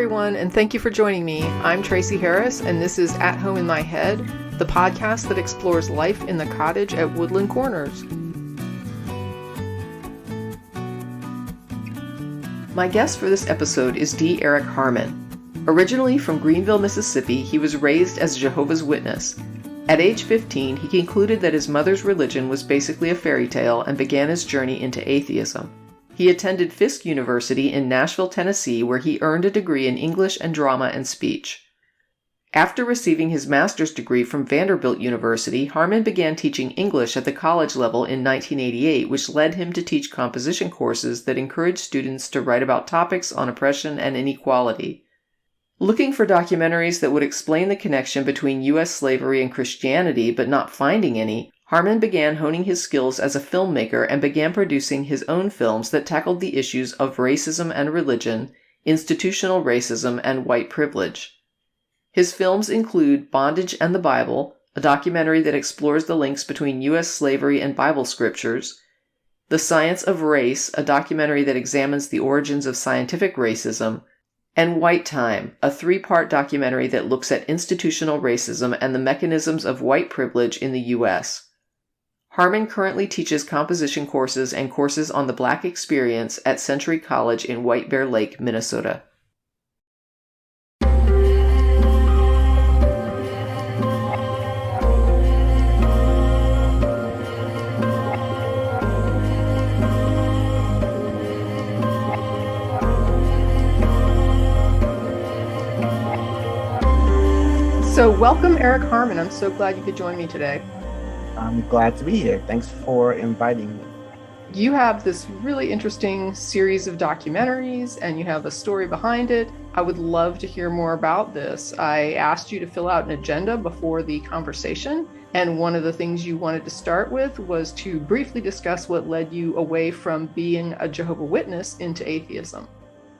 everyone, and thank you for joining me. I'm Tracy Harris, and this is At Home in My Head, the podcast that explores life in the cottage at Woodland Corners. My guest for this episode is D. Eric Harmon. Originally from Greenville, Mississippi, he was raised as a Jehovah's Witness. At age 15, he concluded that his mother's religion was basically a fairy tale and began his journey into atheism. He attended Fisk University in Nashville, Tennessee, where he earned a degree in English and drama and speech. After receiving his master's degree from Vanderbilt University, Harmon began teaching English at the college level in 1988, which led him to teach composition courses that encouraged students to write about topics on oppression and inequality. Looking for documentaries that would explain the connection between U.S. slavery and Christianity, but not finding any, Harmon began honing his skills as a filmmaker and began producing his own films that tackled the issues of racism and religion, institutional racism, and white privilege. His films include Bondage and the Bible, a documentary that explores the links between U.S. slavery and Bible scriptures, The Science of Race, a documentary that examines the origins of scientific racism, and White Time, a three-part documentary that looks at institutional racism and the mechanisms of white privilege in the U.S. Harmon currently teaches composition courses and courses on the Black experience at Century College in White Bear Lake, Minnesota. So welcome, Eric Harmon. I'm so glad you could join me today. I'm glad to be here. Thanks for inviting me. You have this really interesting series of documentaries and you have a story behind it. I would love to hear more about this. I asked you to fill out an agenda before the conversation, and one of the things you wanted to start with was to briefly discuss what led you away from being a Jehovah's Witness into atheism.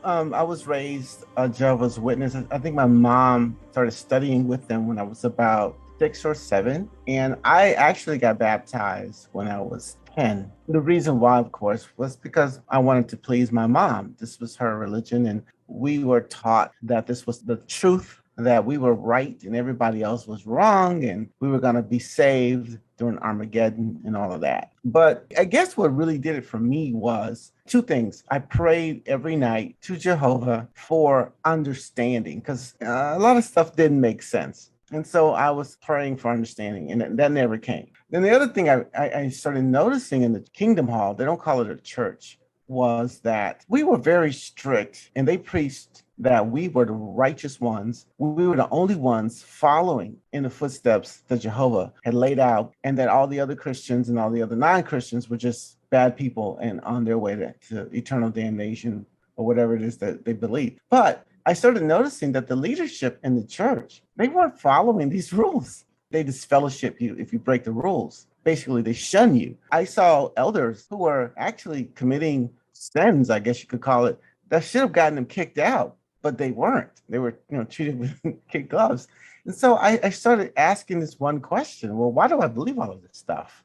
I was raised a Jehovah's Witness. I think my mom started studying with them when I was about 6 or 7, and I actually got baptized when I was 10. The reason why, of course, was because I wanted to please my mom. This was her religion, and we were taught that this was the truth, that we were right and everybody else was wrong, and we were going to be saved during Armageddon and all of that. But I guess what really did it for me was two things. I prayed every night to Jehovah for understanding, because a lot of stuff didn't make sense. And so I was praying for understanding, and that never came. Then the other thing I started noticing in the Kingdom Hall, they don't call it a church, was that we were very strict, and they preached that we were the righteous ones. We were the only ones following in the footsteps that Jehovah had laid out, and that all the other Christians and all the other non-Christians were just bad people and on their way to eternal damnation or whatever it is that they believe. But I started noticing that the leadership in the church, they weren't following these rules. They disfellowship you if you break the rules. Basically, they shun you. I saw elders who were actually committing sins, I guess you could call it, that should have gotten them kicked out, but they weren't. They were, treated with kid gloves. And so I started asking this one question: well, why do I believe all of this stuff?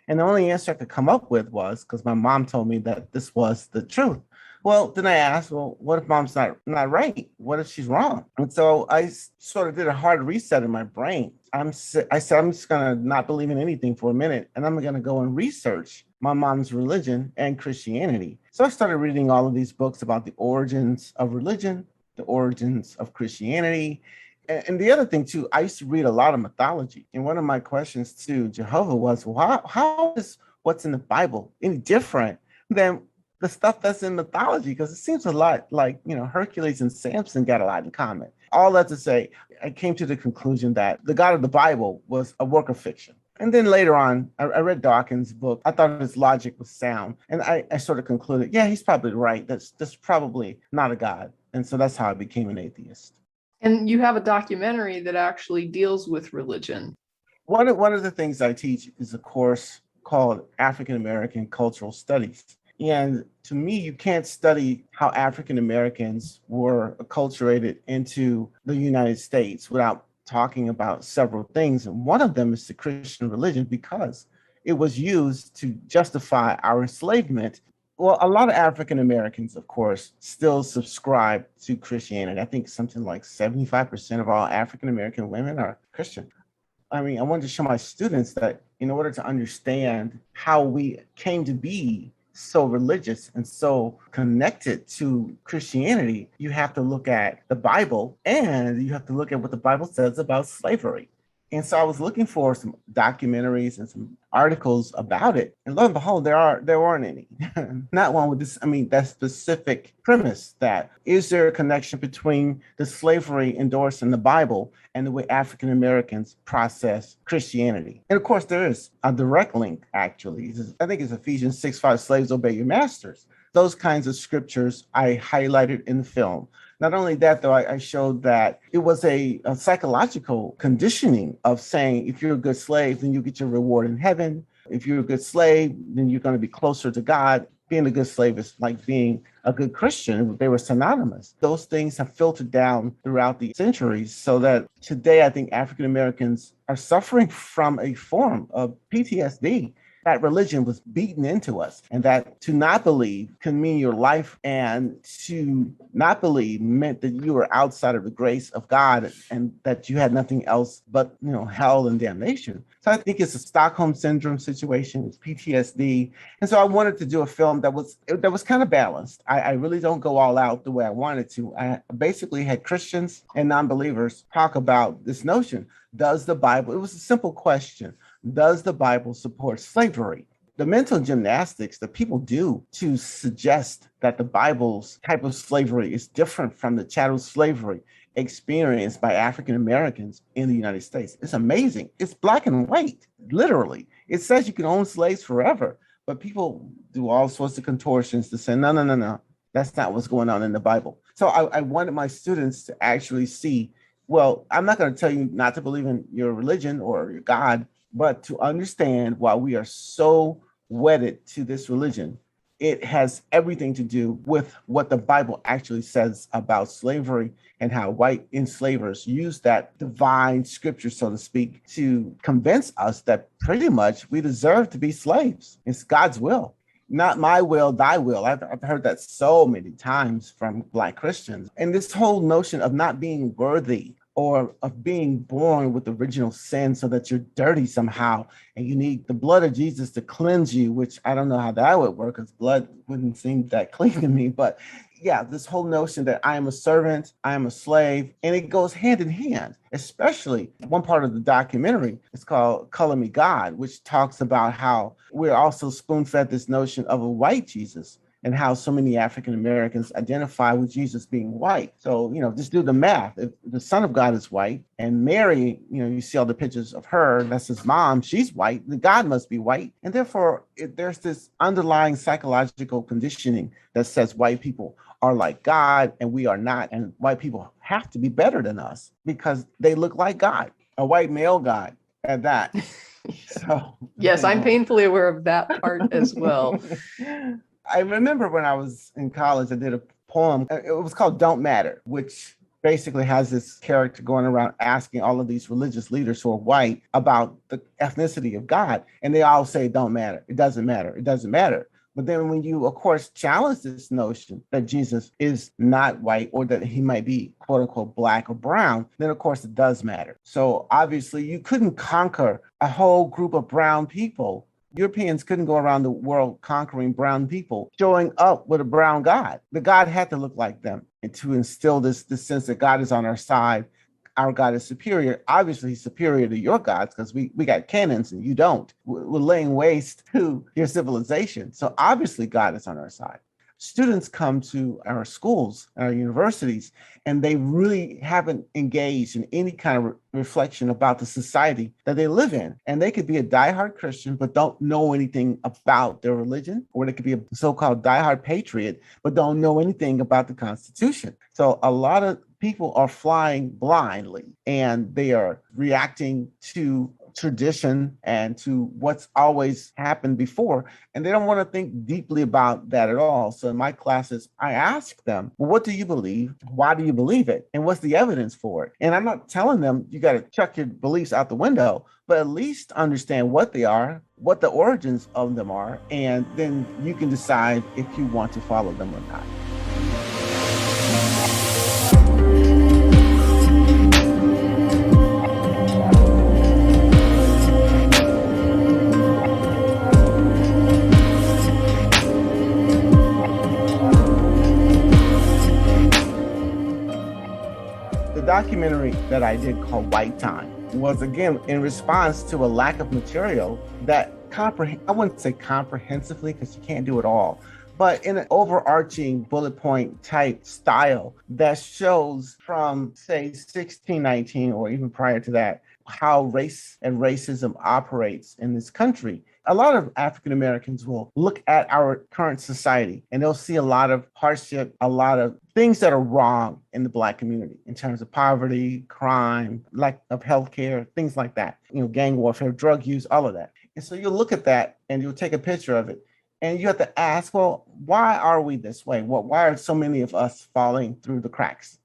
And the only answer I could come up with was because my mom told me that this was the truth. Well, then I asked, well, what if mom's not right? What if she's wrong? And so I sort of did a hard reset in my brain. I said, I'm just going to not believe in anything for a minute, and I'm going to go and research my mom's religion and Christianity. So I started reading all of these books about the origins of religion, the origins of Christianity. And the other thing, too, I used to read a lot of mythology. And one of my questions to Jehovah was, well, how is what's in the Bible any different than the stuff that's in mythology? Because it seems a lot like, Hercules and Samson got a lot in common. All that to say, I came to the conclusion that the God of the Bible was a work of fiction. And then later on, I read Dawkins' book. I thought his logic was sound. And I sort of concluded, yeah, he's probably right. That's probably not a God. And so that's how I became an atheist. And you have a documentary that actually deals with religion. One of the things I teach is a course called African American Cultural Studies. And to me, you can't study how African Americans were acculturated into the United States without talking about several things. And one of them is the Christian religion, because it was used to justify our enslavement Well, a lot of African Americans, of course, still subscribe to Christianity. I think something like 75% of all African American women are Christian. I mean, I wanted to show my students that in order to understand how we came to be so religious and so connected to Christianity, you have to look at the Bible and you have to look at what the Bible says about slavery. And so I was looking for some documentaries and some articles about it. And lo and behold, there weren't any. Not one with this, I mean, that specific premise that is there a connection between the slavery endorsed in the Bible and the way African Americans process Christianity? And of course, there is a direct link, actually. I think it's Ephesians 6:5, slaves obey your masters. Those kinds of scriptures I highlighted in the film. Not only that, though, I showed that it was a psychological conditioning of saying, if you're a good slave, then you get your reward in heaven. If you're a good slave, then you're going to be closer to God. Being a good slave is like being a good Christian. They were synonymous. Those things have filtered down throughout the centuries so that today I think African Americans are suffering from a form of PTSD. That religion was beaten into us, and that to not believe can mean your life, and to not believe meant that you were outside of the grace of God and that you had nothing else but, hell and damnation. So I think it's a Stockholm syndrome situation. It's PTSD. And so I wanted to do a film that was kind of balanced. I really don't go all out the way I wanted to. I basically had Christians and non-believers talk about this notion. Does the Bible, it was a simple question, does the Bible support slavery? The mental gymnastics that people do to suggest that the Bible's type of slavery is different from the chattel slavery experienced by African Americans in the United States. It's amazing. It's black and white, literally. It says you can own slaves forever, but people do all sorts of contortions to say, no, no, no, no, that's not what's going on in the Bible. So I wanted my students to actually see, well, I'm not going to tell you not to believe in your religion or your God, but to understand why we are so wedded to this religion. It has everything to do with what the Bible actually says about slavery and how white enslavers use that divine scripture, so to speak, to convince us that pretty much we deserve to be slaves. It's God's will. Not my will, thy will. I've heard that so many times from Black Christians. And this whole notion of not being worthy or of being born with original sin so that you're dirty somehow and you need the blood of Jesus to cleanse you, which I don't know how that would work because blood wouldn't seem that clean to me. But yeah, this whole notion that I am a servant, I am a slave, and it goes hand in hand, especially one part of the documentary. It's called Color Me God, which talks about how we're also spoon-fed this notion of a white Jesus and how so many African Americans identify with Jesus being white. So, just do the math. If the Son of God is white and Mary, you see all the pictures of her, that's his mom, she's white, the God must be white. And therefore, there's this underlying psychological conditioning that says white people are like God and we are not. And white people have to be better than us because they look like God, a white male God at that. So, yes, I'm painfully aware of that part as well. I remember when I was in college, I did a poem. It was called Don't Matter, which basically has this character going around asking all of these religious leaders who are white about the ethnicity of God. And they all say, don't matter. It doesn't matter. It doesn't matter. But then when you, of course, challenge this notion that Jesus is not white or that he might be, quote unquote, black or brown, then, of course, it does matter. So obviously, you couldn't conquer a whole group of brown people. Europeans couldn't go around the world conquering brown people, showing up with a brown God. The God had to look like them and to instill this sense that God is on our side. Our God is superior. Obviously, he's superior to your gods because we got cannons and you don't. We're laying waste to your civilization. So obviously, God is on our side. Students come to our schools, our universities, and they really haven't engaged in any kind of reflection about the society that they live in. And they could be a diehard Christian, but don't know anything about their religion, or they could be a so-called diehard patriot, but don't know anything about the Constitution. So a lot of people are flying blindly and they are reacting to tradition and to what's always happened before. And they don't want to think deeply about that at all. So in my classes, I ask them, well, what do you believe? Why do you believe it? And what's the evidence for it? And I'm not telling them you got to chuck your beliefs out the window, but at least understand what they are, what the origins of them are, and then you can decide if you want to follow them or not. The documentary that I did called White Time was, again, in response to a lack of material that I wouldn't say comprehensively because you can't do it all, but in an overarching bullet point type style that shows from, say, 1619 or even prior to that, how race and racism operates in this country. A lot of African Americans will look at our current society and they'll see a lot of hardship, a lot of things that are wrong in the Black community in terms of poverty, crime, lack of healthcare, things like that, gang warfare, drug use, all of that. And so you'll look at that and you'll take a picture of it and you have to ask, well, why are we this way? Why are so many of us falling through the cracks?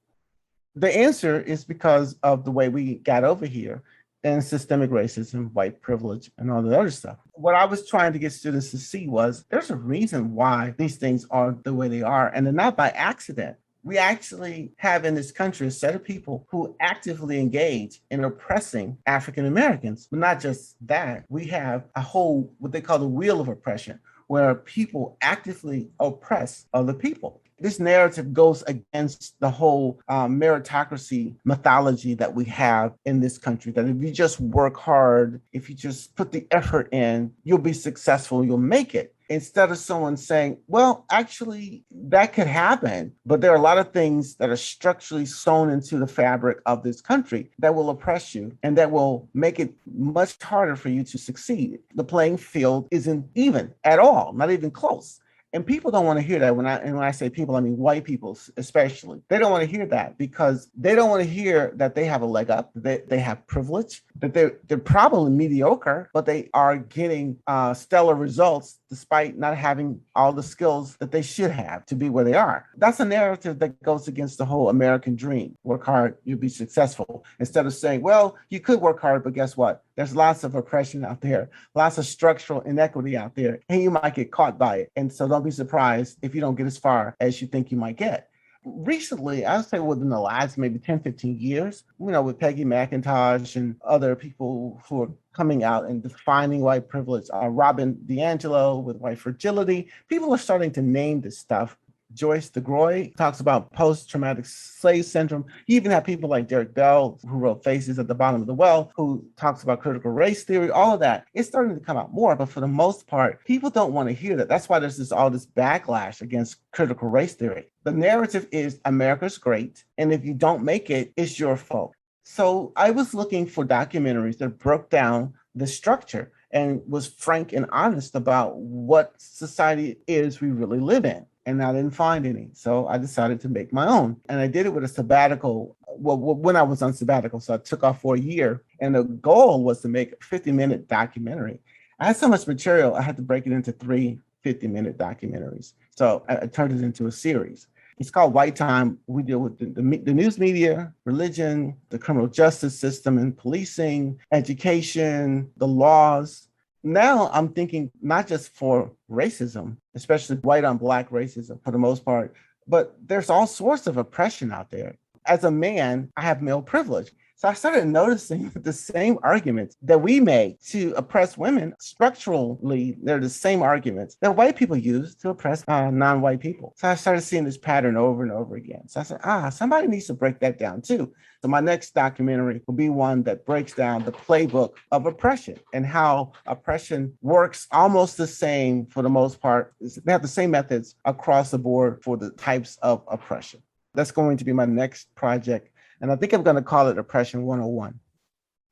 The answer is because of the way we got over here and systemic racism, white privilege, and all the other stuff. What I was trying to get students to see was there's a reason why these things are the way they are, and they're not by accident. We actually have in this country a set of people who actively engage in oppressing African Americans. But not just that, we have a whole, what they call the wheel of oppression, where people actively oppress other people. This narrative goes against the whole meritocracy mythology that we have in this country, that if you just work hard, if you just put the effort in, you'll be successful, you'll make it. Instead of someone saying, well, actually, that could happen, but there are a lot of things that are structurally sewn into the fabric of this country that will oppress you and that will make it much harder for you to succeed. The playing field isn't even at all, not even close. And people don't want to hear that. When I say people, I mean white people especially. They don't want to hear that because they don't want to hear that they have a leg up, that they have privilege, that they're probably mediocre, but they are getting stellar results despite not having all the skills that they should have to be where they are. That's a narrative that goes against the whole American dream. Work hard, you'll be successful. Instead of saying, well, you could work hard, but guess what? There's lots of oppression out there, lots of structural inequity out there, and you might get caught by it. And so don't be surprised if you don't get as far as you think you might get. Recently, I would say within the last maybe 10, 15 years, with Peggy McIntosh and other people who are coming out and defining white privilege, Robin DiAngelo with white fragility, people are starting to name this stuff. Joyce DeGroy talks about post-traumatic slave syndrome. You even have people like Derek Bell, who wrote Faces at the Bottom of the Well, who talks about critical race theory, all of that. It's starting to come out more, but for the most part, people don't want to hear that. That's why there's all this backlash against critical race theory. The narrative is America's great, and if you don't make it, it's your fault. So I was looking for documentaries that broke down the structure and was frank and honest about what society is we really live in. And I didn't find any. So I decided to make my own. And I did it with a sabbatical. Well, when I was on sabbatical, so I took off for a year. And the goal was to make a 50-minute documentary. I had so much material, I had to break it into 3 50-minute documentaries. So I turned it into a series. It's called White Time. We deal with the news media, religion, the criminal justice system and policing, education, the laws. Now I'm thinking not just for racism, especially white on black racism for the most part, but there's all sorts of oppression out there. As a man, I have male privilege. So I started noticing the same arguments that we make to oppress women, structurally, they're the same arguments that white people use to oppress non-white people. So I started seeing this pattern over and over again. So I said, somebody needs to break that down too. So my next documentary will be one that breaks down the playbook of oppression and how oppression works almost the same for the most part. They have the same methods across the board for the types of oppression. That's going to be my next project. And I think I'm going to call it Oppression 101.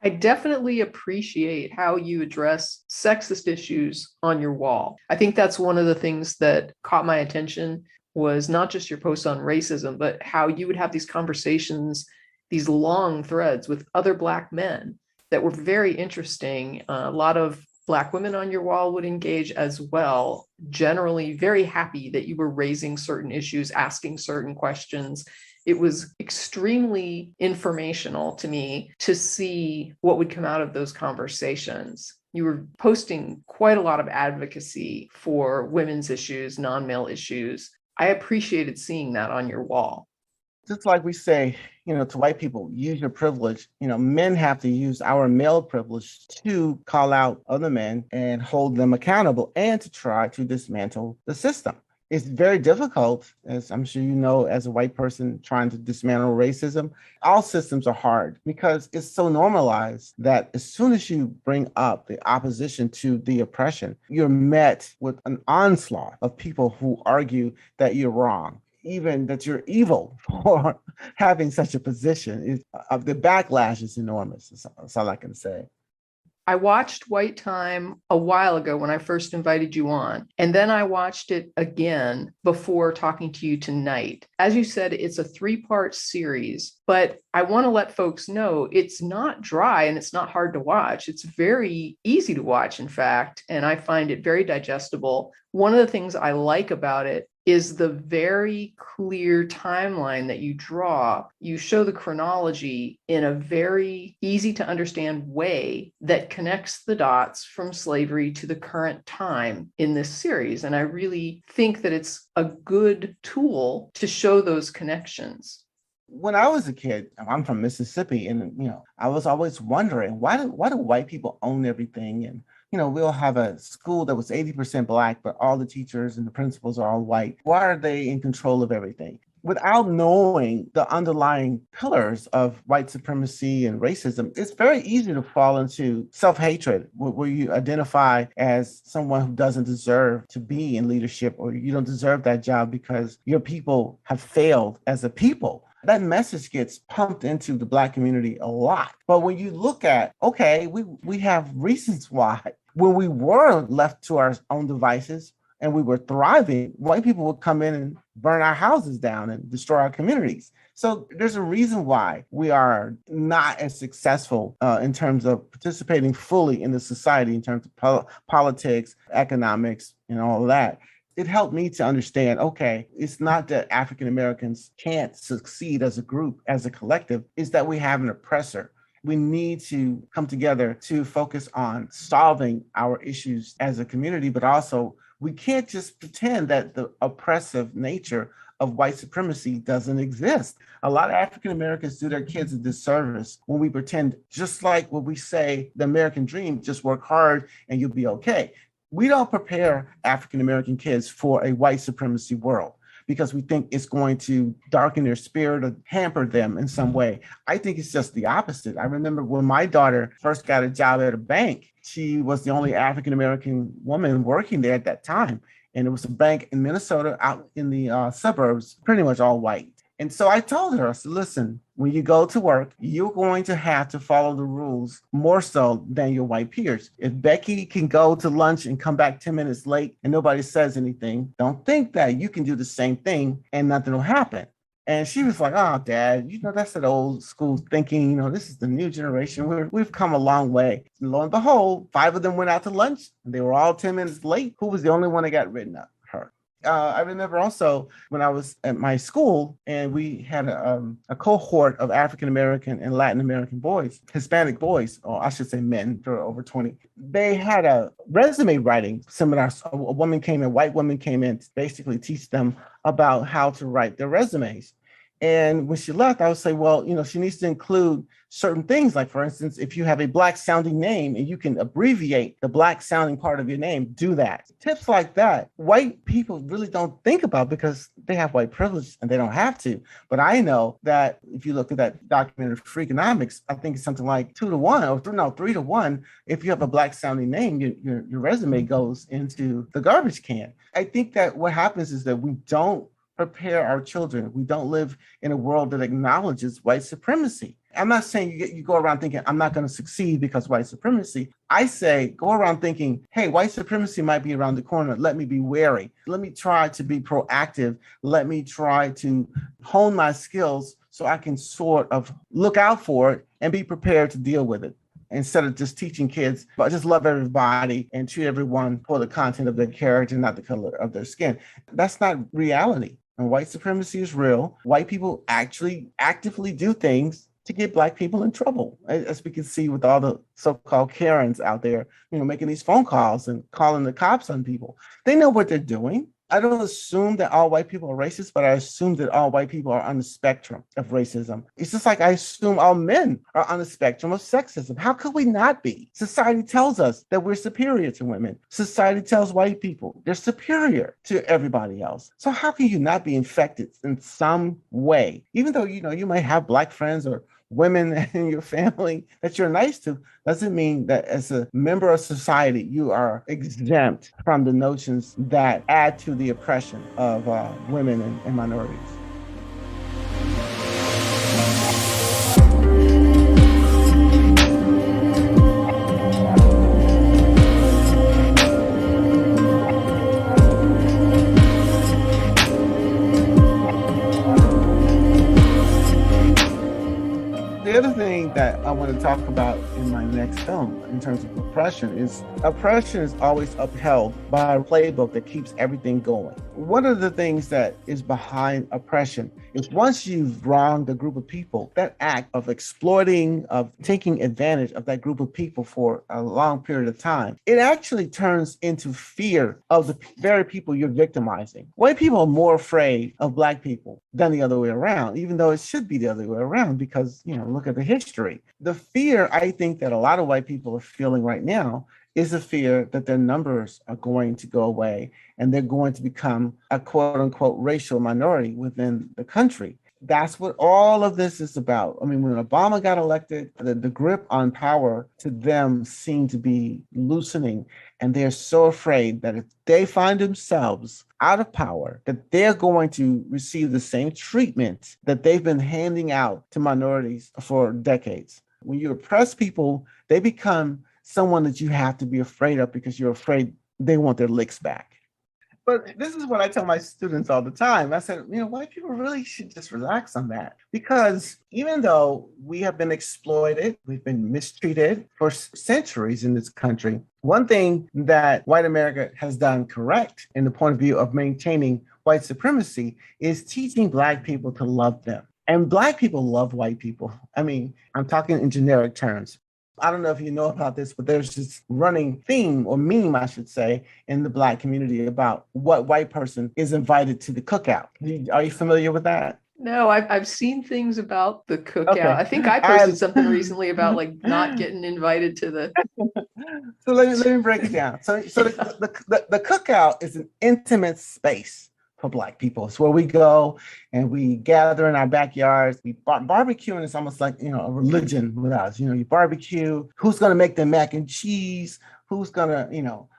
I definitely appreciate how you address sexist issues on your wall. I think that's one of the things that caught my attention was not just your post on racism, but how you would have these conversations, these long threads with other Black men. that were very interesting. A lot of Black women on your wall would engage as well, generally very happy that you were raising certain issues, asking certain questions. It was extremely informational to me to see what would come out of those conversations. You were posting quite a lot of advocacy for women's issues, non-male issues. I appreciated seeing that on your wall. Just like we say, to white people, use your privilege. Men have to use our male privilege to call out other men and hold them accountable and to try to dismantle the system. It's very difficult, as I'm sure you know, as a white person trying to dismantle racism. All systems are hard because it's so normalized that as soon as you bring up the opposition to the oppression, you're met with an onslaught of people who argue that you're wrong, even that you're evil for having such a position. The backlash is enormous. That's all I can say. I watched White Time a while ago when I first invited you on, and then I watched it again before talking to you tonight. As you said, it's a 3-part series, but I want to let folks know it's not dry and it's not hard to watch. It's very easy to watch, in fact, and I find it very digestible. One of the things I like about it is the very clear timeline that you draw. You show the chronology in a very easy to understand way that connects the dots from slavery to the current time in this series. And I really think that it's a good tool to show those connections. When I was a kid, I'm from Mississippi, and I was always wondering why do white people own everything? And we'll have a school that was 80% Black, but all the teachers and the principals are all white. Why are they in control of everything? Without knowing the underlying pillars of white supremacy and racism, it's very easy to fall into self-hatred, where you identify as someone who doesn't deserve to be in leadership, or you don't deserve that job because your people have failed as a people. That message gets pumped into the Black community a lot. But when you look at, okay, we have reasons why. When we were left to our own devices and we were thriving, white people would come in and burn our houses down and destroy our communities. So there's a reason why we are not as successful in terms of participating fully in the society, in terms of politics, economics, and all of that. It helped me to understand, okay, it's not that African Americans can't succeed as a group, as a collective, it's that we have an oppressor. We need to come together to focus on solving our issues as a community, but also we can't just pretend that the oppressive nature of white supremacy doesn't exist. A lot of African Americans do their kids a disservice when we pretend, just like when we say the American dream, just work hard and you'll be okay. We don't prepare African American kids for a white supremacy world because we think it's going to darken their spirit or hamper them in some way. I think it's just the opposite. I remember when my daughter first got a job at a bank, she was the only African American woman working there at that time. And it was a bank in Minnesota out in the suburbs, pretty much all white. And so I told her, I said, listen, when you go to work, you're going to have to follow the rules more so than your white peers. If Becky can go to lunch and come back 10 minutes late and nobody says anything, don't think that you can do the same thing and nothing will happen. And she was like, oh, Dad, that's that old school thinking, this is the new generation. We've come a long way. And lo and behold, 5 of them went out to lunch and they were all 10 minutes late. Who was the only one that got written up? Her. I remember also when I was at my school and we had a cohort of African American and Latin American boys, Hispanic boys, or I should say men, for over 20. They had a resume writing seminar. A white woman came in to basically teach them about how to write their resumes. And when she left, I would say, well, she needs to include certain things. Like, for instance, if you have a Black sounding name and you can abbreviate the Black sounding part of your name, do that. Tips like that, white people really don't think about because they have white privilege and they don't have to. But I know that if you look at that documentary Freakonomics, I think it's something like 2 to 1 or 3 to 1. If you have a Black sounding name, your resume goes into the garbage can. I think that what happens is that we don't prepare our children. We don't live in a world that acknowledges white supremacy. I'm not saying you go around thinking, I'm not going to succeed because white supremacy. I say, go around thinking, hey, white supremacy might be around the corner. Let me be wary. Let me try to be proactive. Let me try to hone my skills so I can sort of look out for it and be prepared to deal with it. instead of just teaching kids, but just love everybody and treat everyone for the content of their character, not the color of their skin. That's not reality. And white supremacy is real. White people actually actively do things to get Black people in trouble, as we can see with all the so-called Karens out there, making these phone calls and calling the cops on people. They know what they're doing. I don't assume that all white people are racist, but I assume that all white people are on the spectrum of racism. It's just like I assume all men are on the spectrum of sexism. How could we not be? Society tells us that we're superior to women. Society tells white people they're superior to everybody else. So how can you not be infected in some way? Even though, you might have Black friends or women in your family that you're nice to, doesn't mean that as a member of society, you are exempt from the notions that add to the oppression of women and minorities. The other thing that I want to talk about in my next film in terms of oppression is always upheld by a playbook that keeps everything going. One of the things that is behind oppression is once you've wronged a group of people, that act of exploiting, of taking advantage of that group of people for a long period of time, it actually turns into fear of the very people you're victimizing. White people are more afraid of Black people than the other way around, even though it should be the other way around because, look at the history. The fear I think that a lot of white people are feeling right now is a fear that their numbers are going to go away and they're going to become a quote unquote racial minority within the country. That's what all of this is about. I mean, when Obama got elected, the grip on power to them seemed to be loosening. And they're so afraid that if they find themselves out of power, that they're going to receive the same treatment that they've been handing out to minorities for decades. When you oppress people, they become someone that you have to be afraid of because you're afraid they want their licks back. But this is what I tell my students all the time. I said, white people really should just relax on that. Because even though we have been exploited, we've been mistreated for centuries in this country, one thing that white America has done correct in the point of view of maintaining white supremacy is teaching Black people to love them. And Black people love white people. I mean, I'm talking in generic terms. I don't know if you know about this, but there's this running theme or meme, I should say, in the Black community about what white person is invited to the cookout. Are you familiar with that? No, I've seen things about the cookout. Okay. I think I posted something recently about not getting invited to the. So let me break it down. So the cookout is an intimate space for Black people. It's where we go and we gather in our backyards. We barbecuing is almost like a religion with us. You barbecue. Who's gonna make the mac and cheese? Who's gonna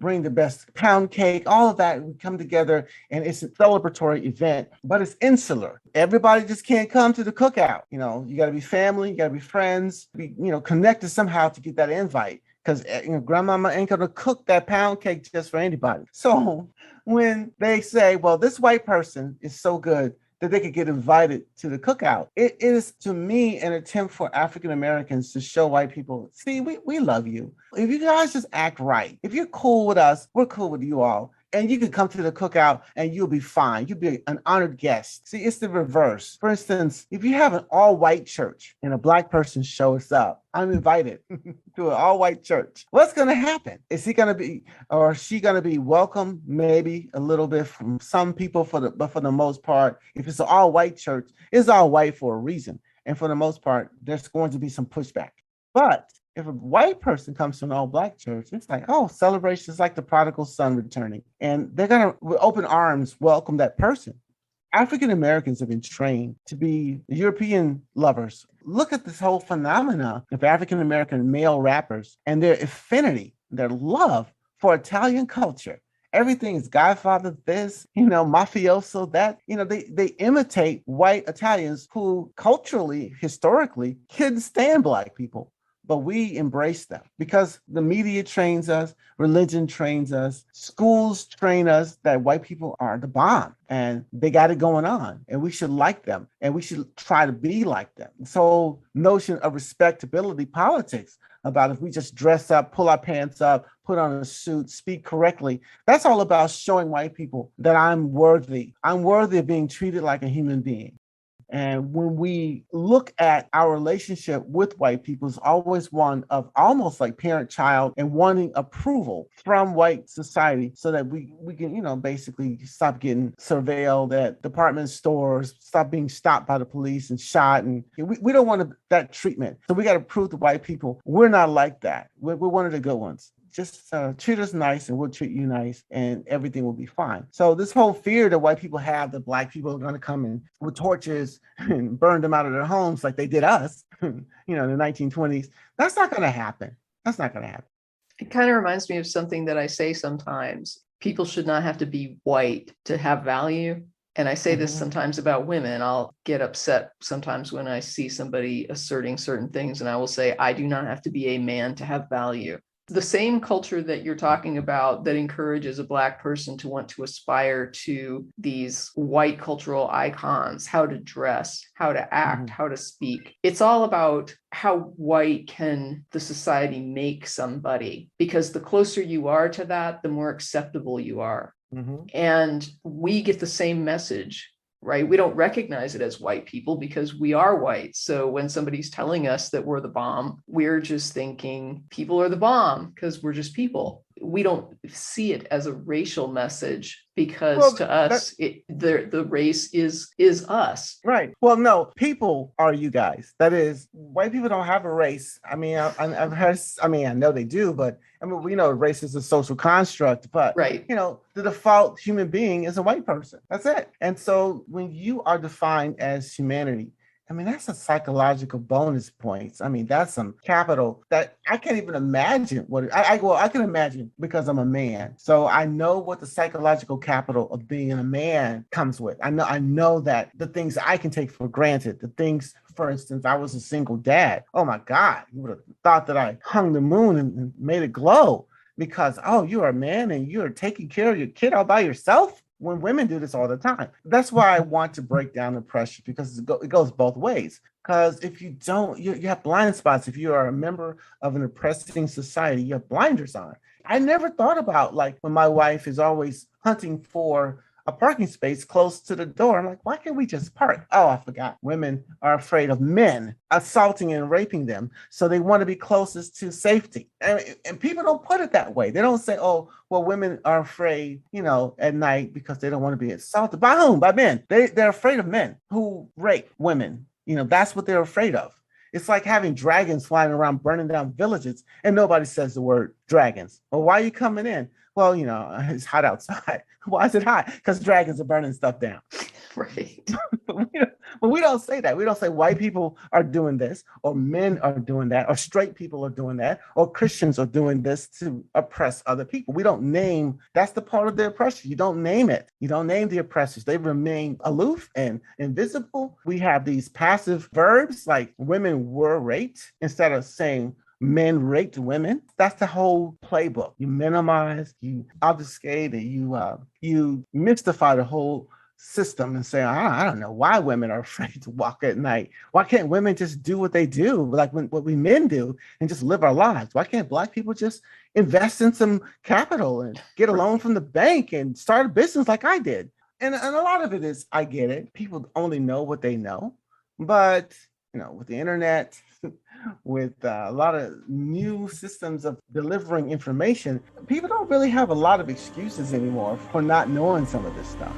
bring the best pound cake? All of that. We come together and it's a celebratory event, but it's insular. Everybody just can't come to the cookout. You got to be family. You got to be friends. Be connected somehow to get that invite. Because grandmama ain't gonna cook that pound cake just for anybody. So when they say, well, this white person is so good that they could get invited to the cookout, it is, to me, an attempt for African Americans to show white people, see, we love you. If you guys just act right, if you're cool with us, we're cool with you all. And you can come to the cookout and you'll be fine. You'll be an honored guest. See, it's the reverse. For instance, if you have an all-white church and a Black person shows up, I'm invited to an all-white church. What's going to happen? Is he going to be, or is she going to be welcome? Maybe a little bit from some people, but for the most part, if it's an all-white church, it's all white for a reason. And for the most part, there's going to be some pushback. But if a white person comes to an all-Black church, it's like, oh, celebrations like the prodigal son returning. And they're going to, with open arms, welcome that person. African Americans have been trained to be European lovers. Look at this whole phenomena of African American male rappers and their affinity, their love for Italian culture. Everything is Godfather this, mafioso that. They imitate white Italians who culturally, historically, couldn't stand Black people. But we embrace them because the media trains us, religion trains us, schools train us that white people are the bomb and they got it going on and we should like them and we should try to be like them. This whole notion of respectability politics about if we just dress up, pull our pants up, put on a suit, speak correctly. That's all about showing white people that I'm worthy. I'm worthy of being treated like a human being. And when we look at our relationship with white people, it's always one of almost like parent-child and wanting approval from white society so that we can, basically stop getting surveilled at department stores, stop being stopped by the police and shot. And we don't want that treatment. So we got to prove to white people we're not like that. We're one of the good ones. Just treat us nice and we'll treat you nice and everything will be fine. So this whole fear that white people have that black people are going to come in with torches and burn them out of their homes like they did us, in the 1920s, that's not going to happen. That's not going to happen. It kind of reminds me of something that I say sometimes. People should not have to be white to have value. And I say this sometimes about women. I'll get upset sometimes when I see somebody asserting certain things, and I will say, I do not have to be a man to have value. The same culture that you're talking about that encourages a Black person to want to aspire to these white cultural icons, how to dress, how to act, how to speak. It's all about how white can the society make somebody, because the closer you are to that, the more acceptable you are. And we get the same message, right? We don't recognize it as white people because we are white. So when somebody's telling us that we're the bomb, we're just thinking people are the bomb because we're just people. We don't see it as a racial message because to us, the race is us. Right. Well, no, people are you guys. That is, white people don't have a race. I mean, I've heard, I know they do, but we know race is a social construct, but right. The default human being is a white person. That's it. And so when you are defined as humanity, that's a psychological bonus points. That's some capital that I can't even imagine what I can imagine because I'm a man. So I know what the psychological capital of being a man comes with. I know that the things I can take for granted, the things, for instance, I was a single dad. Oh my God, you would have thought that I hung the moon and made it glow because, you're a man and you're taking care of your kid all by yourself. When women do this all the time. That's why I want to break down the pressure, because it goes both ways. Because if you don't, you have blind spots. If you are a member of an oppressing society, you have blinders on. I never thought about when my wife is always hunting for a parking space close to the door. I'm like, why can't we just park? Oh, I forgot. Women are afraid of men assaulting and raping them. So they want to be closest to safety. And people don't put it that way. They don't say, oh, well, women are afraid, at night because they don't want to be assaulted. By whom? By men. They're afraid of men who rape women. That's what they're afraid of. It's like having dragons flying around burning down villages and nobody says the word dragons. Well, why are you coming in? Well, it's hot outside. Why is it hot? Because dragons are burning stuff down. Right. But we don't say that. We don't say white people are doing this, or men are doing that, or straight people are doing that, or Christians are doing this to oppress other people. We don't name, that's the part of the oppression. You don't name it. You don't name the oppressors. They remain aloof and invisible. We have these passive verbs like women were raped instead of saying men raped women. That's the whole playbook. You minimize, you obfuscate, and you mystify the whole system and say, I don't know why women are afraid to walk at night. Why can't women just do what they do, like what we men do, and just live our lives? Why can't Black people just invest in some capital and get a loan from the bank and start a business like I did? And a lot of it is, I get it. People only know what they know. But, with the internet, with a lot of new systems of delivering information, people don't really have a lot of excuses anymore for not knowing some of this stuff.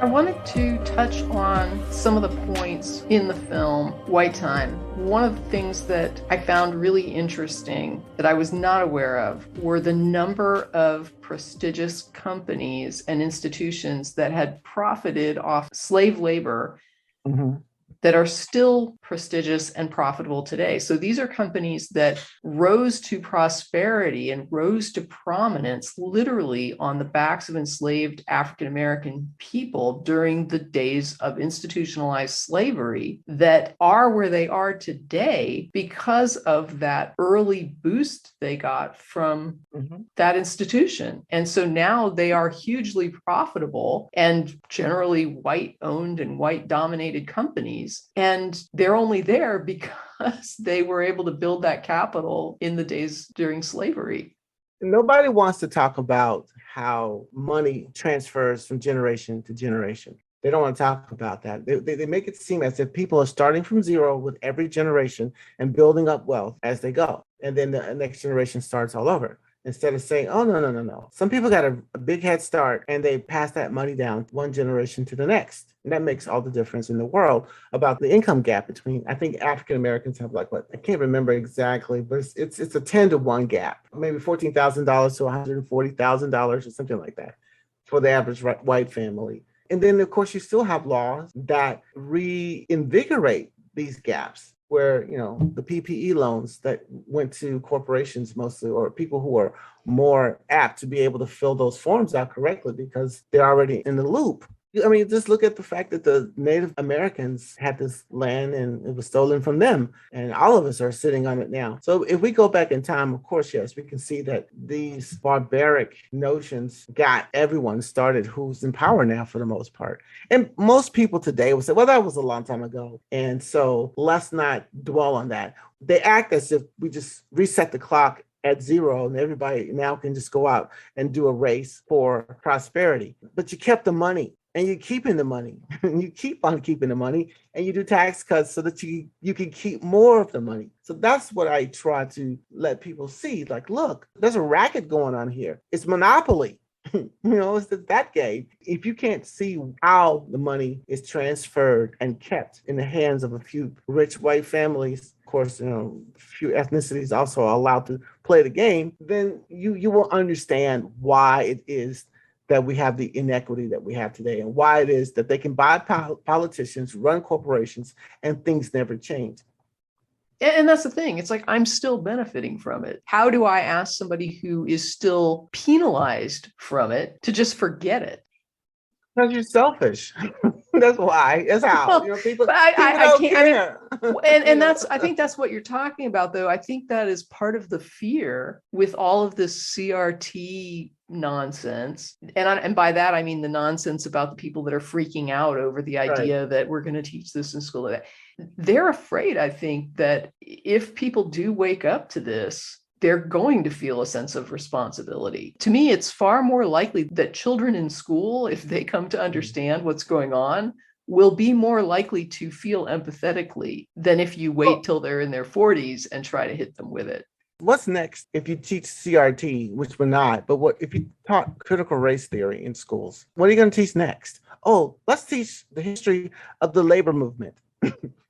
I wanted to touch on some of the points in the film, White Time. One of the things that I found really interesting that I was not aware of were the number of prestigious companies and institutions that had profited off slave labor that are still prestigious and profitable today. So these are companies that rose to prosperity and rose to prominence literally on the backs of enslaved African American people during the days of institutionalized slavery, that are where they are today because of that early boost they got from that institution. And so now they are hugely profitable and generally white owned and white dominated companies. And they're only there because they were able to build that capital in the days during slavery. Nobody wants to talk about how money transfers from generation to generation. They don't want to talk about that. They make it seem as if people are starting from zero with every generation and building up wealth as they go. And then the next generation starts all over. Instead of saying, oh, no. Some people got a big head start and they pass that money down one generation to the next. And that makes all the difference in the world about the income gap between, I think African Americans have like what, I can't remember exactly, but it's a 10-to-1 gap, maybe $14,000 to $140,000 or something like that for the average white family. And then, of course, you still have laws that reinvigorate these gaps where, the PPE loans that went to corporations mostly, or people who are more apt to be able to fill those forms out correctly because they're already in the loop. I mean, just look at the fact that the Native Americans had this land and it was stolen from them, and all of us are sitting on it now. So if we go back in time, of course, yes, we can see that these barbaric notions got everyone started who's in power now for the most part. And most people today will say, well, that was a long time ago. And so let's not dwell on that. They act as if we just reset the clock at zero and everybody now can just go out and do a race for prosperity. But you kept the money. And you're keeping the money, and you keep on keeping the money, and you do tax cuts so that you can keep more of the money. So that's what I try to let people see. Like, look, there's a racket going on here. It's monopoly. It's that game. If you can't see how the money is transferred and kept in the hands of a few rich white families, of course, a few ethnicities also are allowed to play the game, then you will understand why it is that we have the inequity that we have today, and why it is that they can buy politicians, run corporations, and things never change. And that's the thing. It's like, I'm still benefiting from it. How do I ask somebody who is still penalized from it to just forget it? Because you're selfish. That's why. That's how. Well, People I don't can't. care. And I think that's what you're talking about, though. I think that is part of the fear with all of this CRT nonsense. And by that, I mean the nonsense about the people that are freaking out over the idea that we're going to teach this in school. They're afraid, I think, that if people do wake up to this, they're going to feel a sense of responsibility. To me, it's far more likely that children in school, if they come to understand what's going on, will be more likely to feel empathetically than if you wait till they're in their 40s and try to hit them with it. What's next if you teach CRT, which we're not, but what if you taught critical race theory in schools? What are you going to teach next? Oh, let's teach the history of the labor movement.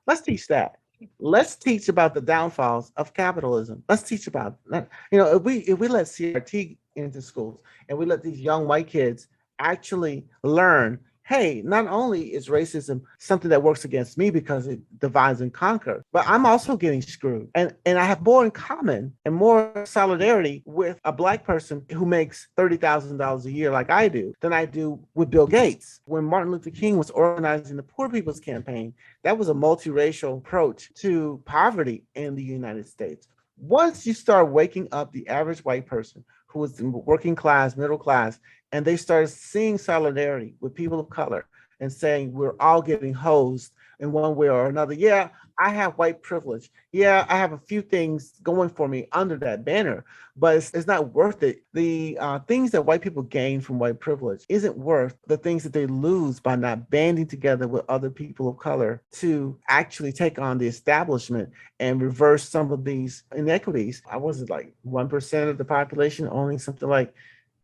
Let's teach that. Let's teach about the downfalls of capitalism. Let's teach about that. If we let CRT into schools and we let these young white kids actually learn, hey, not only is racism something that works against me because it divides and conquers, but I'm also getting screwed. And I have more in common and more solidarity with a Black person who makes $30,000 a year like I do than I do with Bill Gates. When Martin Luther King was organizing the Poor People's Campaign, that was a multiracial approach to poverty in the United States. Once you start waking up the average white person who was in working class, middle class, and they started seeing solidarity with people of color and saying, we're all getting hosed in one way or another. Yeah, I have white privilege. Yeah, I have a few things going for me under that banner, but it's not worth it. The things that white people gain from white privilege isn't worth the things that they lose by not banding together with other people of color to actually take on the establishment and reverse some of these inequities. I was like 1% of the population owning something like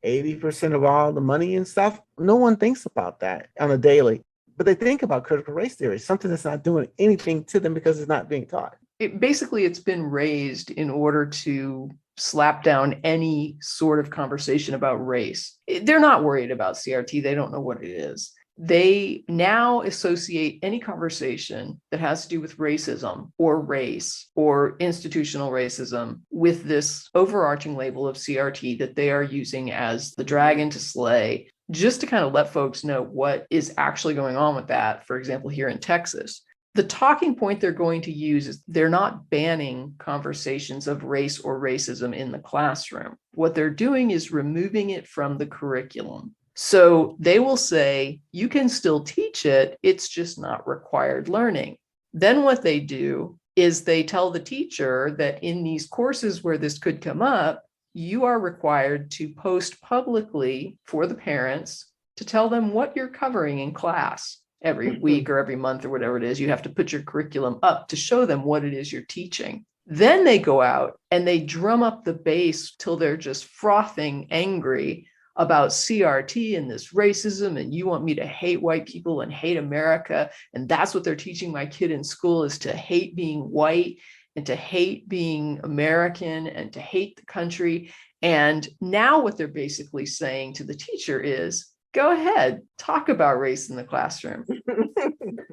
80% of all the money and stuff. No one thinks about that on a daily, but they think about critical race theory, something that's not doing anything to them because it's not being taught. It's been raised in order to slap down any sort of conversation about race. They're not worried about CRT. They don't know what it is. They now associate any conversation that has to do with racism or race or institutional racism with this overarching label of CRT that they are using as the dragon to slay, just to kind of let folks know what is actually going on with that, for example, here in Texas. The talking point they're going to use is they're not banning conversations of race or racism in the classroom. What they're doing is removing it from the curriculum. So they will say, you can still teach it, it's just not required learning. Then what they do is they tell the teacher that in these courses where this could come up, you are required to post publicly for the parents to tell them what you're covering in class. Every week or every month or whatever it is, you have to put your curriculum up to show them what it is you're teaching. Then they go out and they drum up the base till they're just frothing angry about CRT and this racism, and you want me to hate white people and hate America, and that's what they're teaching my kid in school, is to hate being white and to hate being American and to hate the country. And now what they're basically saying to the teacher is, go ahead, talk about race in the classroom.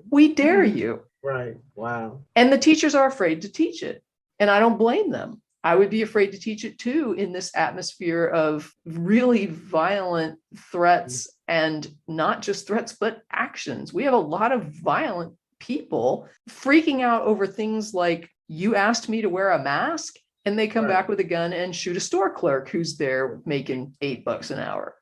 We dare you. Right. Wow. And the teachers are afraid to teach it. And I don't blame them. I would be afraid to teach it too in this atmosphere of really violent threats, and not just threats, but actions. We have a lot of violent people freaking out over things like, you asked me to wear a mask, and they come back with a gun and shoot a store clerk who's there making $8 an hour.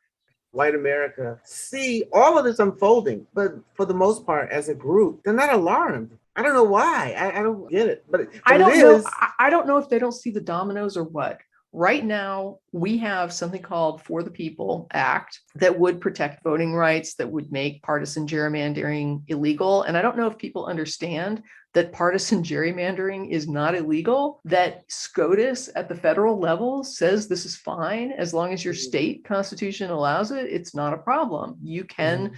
White America see all of this unfolding, but for the most part, as a group, they're not alarmed. I don't know why. I don't get it. But I don't know. I don't know if they don't see the dominoes or what. Right now, we have something called For the People Act that would protect voting rights, that would make partisan gerrymandering illegal. And I don't know if people understand that partisan gerrymandering is not illegal, that SCOTUS at the federal level says this is fine as long as your state constitution allows it. It's not a problem. You can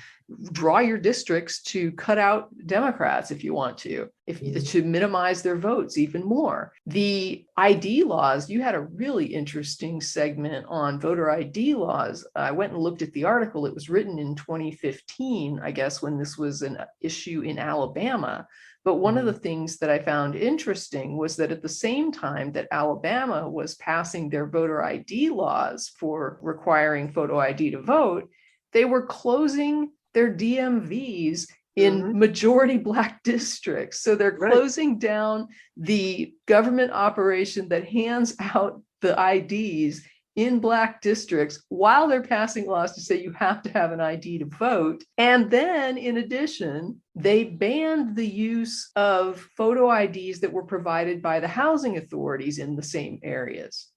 draw your districts to cut out Democrats if you want to, to minimize their votes even more. The ID laws, you had a really interesting segment on voter ID laws. I went and looked at the article. It was written in 2015, I guess, when this was an issue in Alabama. But one of the things that I found interesting was that at the same time that Alabama was passing their voter ID laws for requiring photo ID to vote, they were closing their DMVs in majority Black districts. So they're closing down the government operation that hands out the IDs in Black districts while they're passing laws to say you have to have an ID to vote. And then in addition, they banned the use of photo IDs that were provided by the housing authorities in the same areas.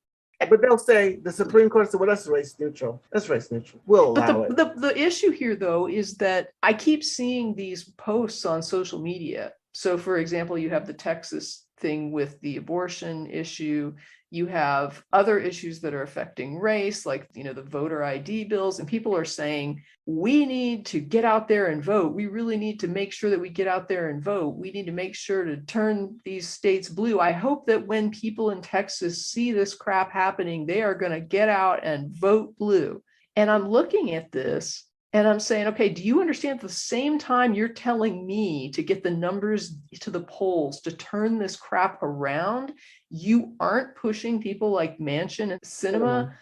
But they'll say, the Supreme Court said, well, that's race neutral. That's race neutral. We'll allow it. The issue here, though, is that I keep seeing these posts on social media. So, for example, you have the Texas thing with the abortion issue. You have other issues that are affecting race, like, the voter ID bills, and people are saying, we need to get out there and vote. We really need to make sure that we get out there and vote. We need to make sure to turn these states blue. I hope that when people in Texas see this crap happening, they are going to get out and vote blue. And I'm looking at this and I'm saying, okay, do you understand at the same time you're telling me to get the numbers to the polls to turn this crap around, you aren't pushing people like Manchin and Sinema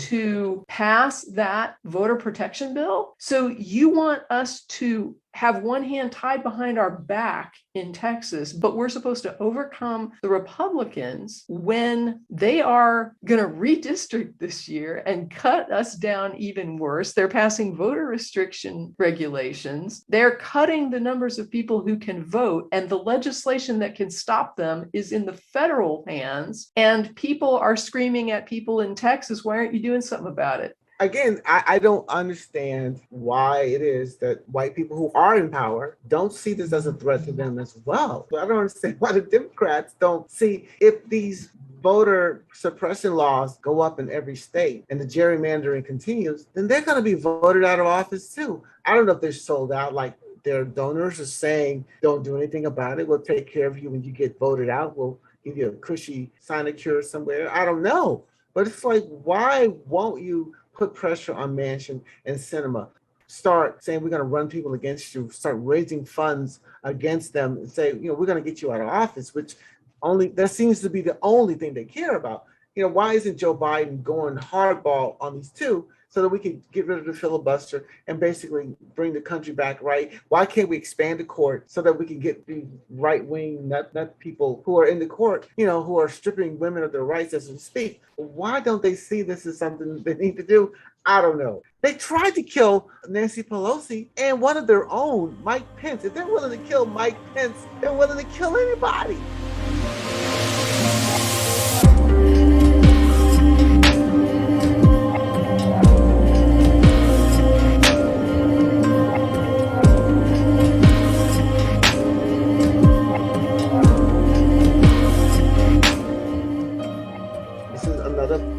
to pass that voter protection bill? So you want us to have one hand tied behind our back in Texas, but we're supposed to overcome the Republicans when they are going to redistrict this year and cut us down even worse. They're passing voter restriction regulations. They're cutting the numbers of people who can vote, and the legislation that can stop them is in the federal hands. And people are screaming at people in Texas, why aren't you doing something about it? Again, I don't understand why it is that white people who are in power don't see this as a threat to them as well. I don't understand why the Democrats don't see, if these voter suppression laws go up in every state and the gerrymandering continues, then they're going to be voted out of office too. I don't know if they're sold out, like their donors are saying, don't do anything about it. We'll take care of you when you get voted out. We'll give you a cushy sinecure somewhere. I don't know. But it's like, why won't you put pressure on Manchin and Sinema start saying we're going to run people against you, start raising funds against them, and say, we're going to get you out of office, which that seems to be the only thing they care about. Why isn't Joe Biden going hardball on these two so that we can get rid of the filibuster and basically bring the country back right? Why can't we expand the court so that we can get the right-wing nut people who are in the court, who are stripping women of their rights as we speak? Why don't they see this as something they need to do? I don't know. They tried to kill Nancy Pelosi and one of their own, Mike Pence. If they're willing to kill Mike Pence, they're willing to kill anybody.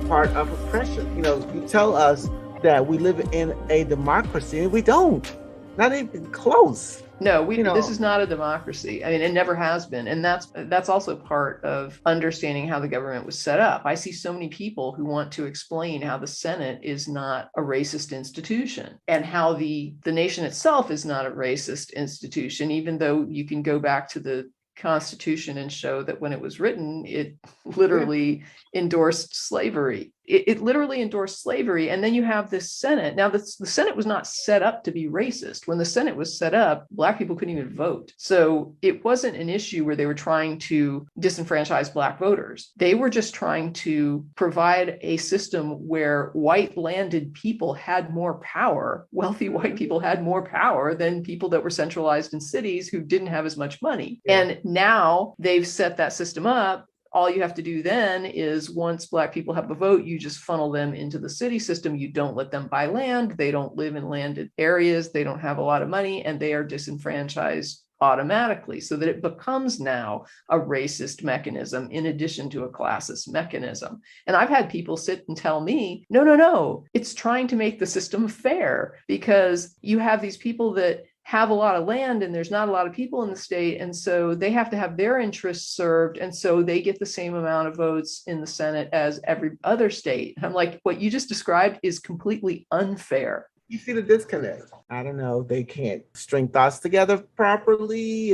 Part of oppression. You tell us that we live in a democracy, and we don't. Not even close. No, this is not a democracy. I mean, it never has been. And that's also part of understanding how the government was set up. I see so many people who want to explain how the Senate is not a racist institution and how the nation itself is not a racist institution, even though you can go back to the Constitution and show that when it was written, it literally endorsed slavery. It literally endorsed slavery. And then you have this Senate. Now, the Senate was not set up to be racist. When the Senate was set up, Black people couldn't even vote. So it wasn't an issue where they were trying to disenfranchise Black voters. They were just trying to provide a system where white landed people had more power. Wealthy white people had more power than people that were centralized in cities who didn't have as much money. Yeah. And now they've set that system up. All you have to do then is once Black people have a vote, you just funnel them into the city system. You don't let them buy land. They don't live in landed areas. They don't have a lot of money, and they are disenfranchised automatically, so that it becomes now a racist mechanism in addition to a classist mechanism. And I've had people sit and tell me, no, it's trying to make the system fair, because you have these people that have a lot of land and there's not a lot of people in the state. And so they have to have their interests served. And so they get the same amount of votes in the Senate as every other state. I'm like, what you just described is completely unfair. You see the disconnect. I don't know. They can't string thoughts together properly.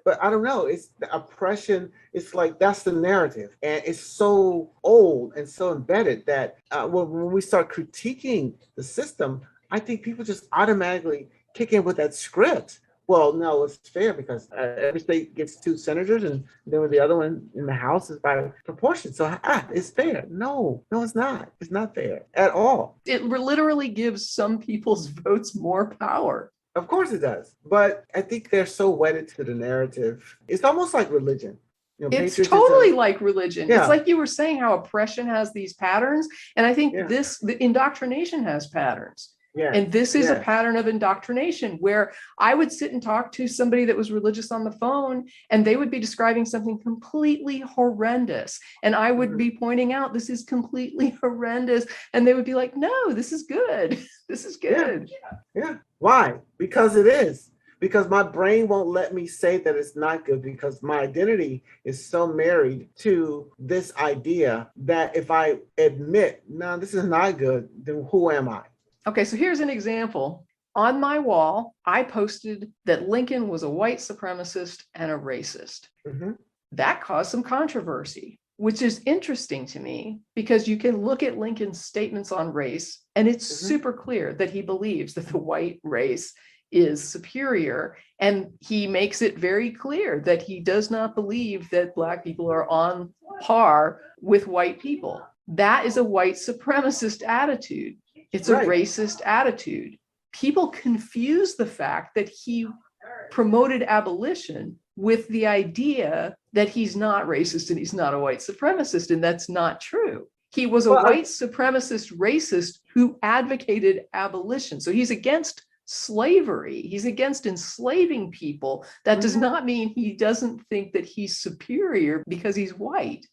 But I don't know. It's the oppression. It's like that's the narrative. And it's so old and so embedded that when we start critiquing the system, I think people just automatically kick in with that script. Well, no, it's fair because every state gets 2 senators, and then the other one in the House is by proportion. So it's fair. No, it's not. It's not fair at all. It literally gives some people's votes more power. Of course it does. But I think they're so wedded to the narrative. It's almost like religion. It's totally like religion. Yeah. It's like you were saying how oppression has these patterns. And I think the indoctrination has patterns. Yeah. And this is a pattern of indoctrination where I would sit and talk to somebody that was religious on the phone, and they would be describing something completely horrendous. And I would be pointing out, this is completely horrendous. And they would be like, no, this is good. This is good. Yeah. Why? Because it is. Because my brain won't let me say that it's not good, because my identity is so married to this idea that if I admit, no, this is not good, then who am I? Okay, so here's an example. On my wall, I posted that Lincoln was a white supremacist and a racist. Mm-hmm. That caused some controversy, which is interesting to me because you can look at Lincoln's statements on race, and it's super clear that he believes that the white race is superior. And he makes it very clear that he does not believe that Black people are on par with white people. That is a white supremacist attitude. It's a racist attitude. People confuse the fact that he promoted abolition with the idea that he's not racist and he's not a white supremacist, and that's not true. He was a white supremacist racist who advocated abolition. So he's against slavery. He's against enslaving people. That does not mean he doesn't think that he's superior because he's white.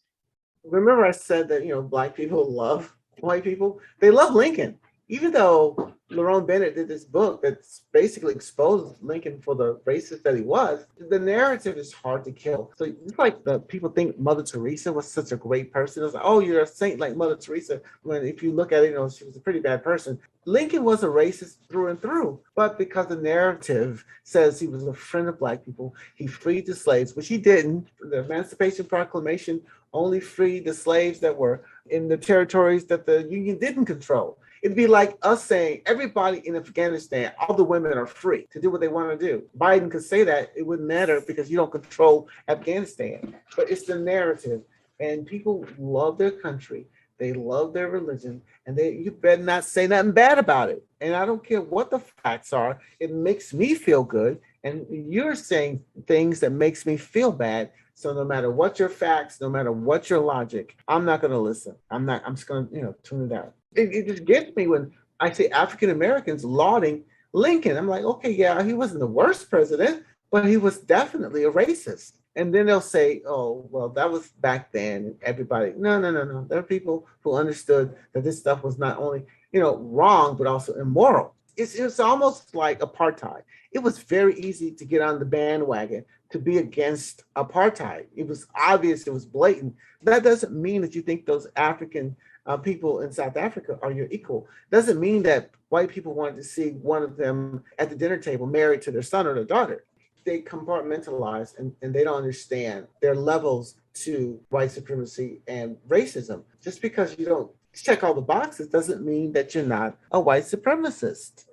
Remember I said that, Black people love white people? They love Lincoln. even though Lerone Bennett did this book that's basically exposed Lincoln for the racist that he was, the narrative is hard to kill. So it's like the people think Mother Teresa was such a great person. It's like, oh, you're a saint like Mother Teresa. When if you look at it, she was a pretty bad person. Lincoln was a racist through and through, but because the narrative says he was a friend of Black people, he freed the slaves, which he didn't. The Emancipation Proclamation only freed the slaves that were in the territories that the Union didn't control. It'd be like us saying everybody in Afghanistan, all the women are free to do what they want to do. Biden could say that, it wouldn't matter because you don't control Afghanistan. But it's the narrative, and people love their country. They love their religion, and you better not say nothing bad about it. And I don't care what the facts are. It makes me feel good, and you're saying things that makes me feel bad. So no matter what your facts, no matter what your logic, I'm not going to listen. I'm just going to, tune it out. It just gets me when I see African Americans lauding Lincoln. I'm like, okay, yeah, he wasn't the worst president, but he was definitely a racist. And then they'll say, oh, well, that was back then. Everybody, no. There are people who understood that this stuff was not only, wrong, but also immoral. It's almost like apartheid. It was very easy to get on the bandwagon to be against apartheid. It was obvious, it was blatant. That doesn't mean that you think those African people in South Africa are your equal. Doesn't mean that white people wanted to see one of them at the dinner table married to their son or their daughter. They compartmentalize and they don't understand their levels to white supremacy and racism. Just because you don't check all the boxes doesn't mean that you're not a white supremacist.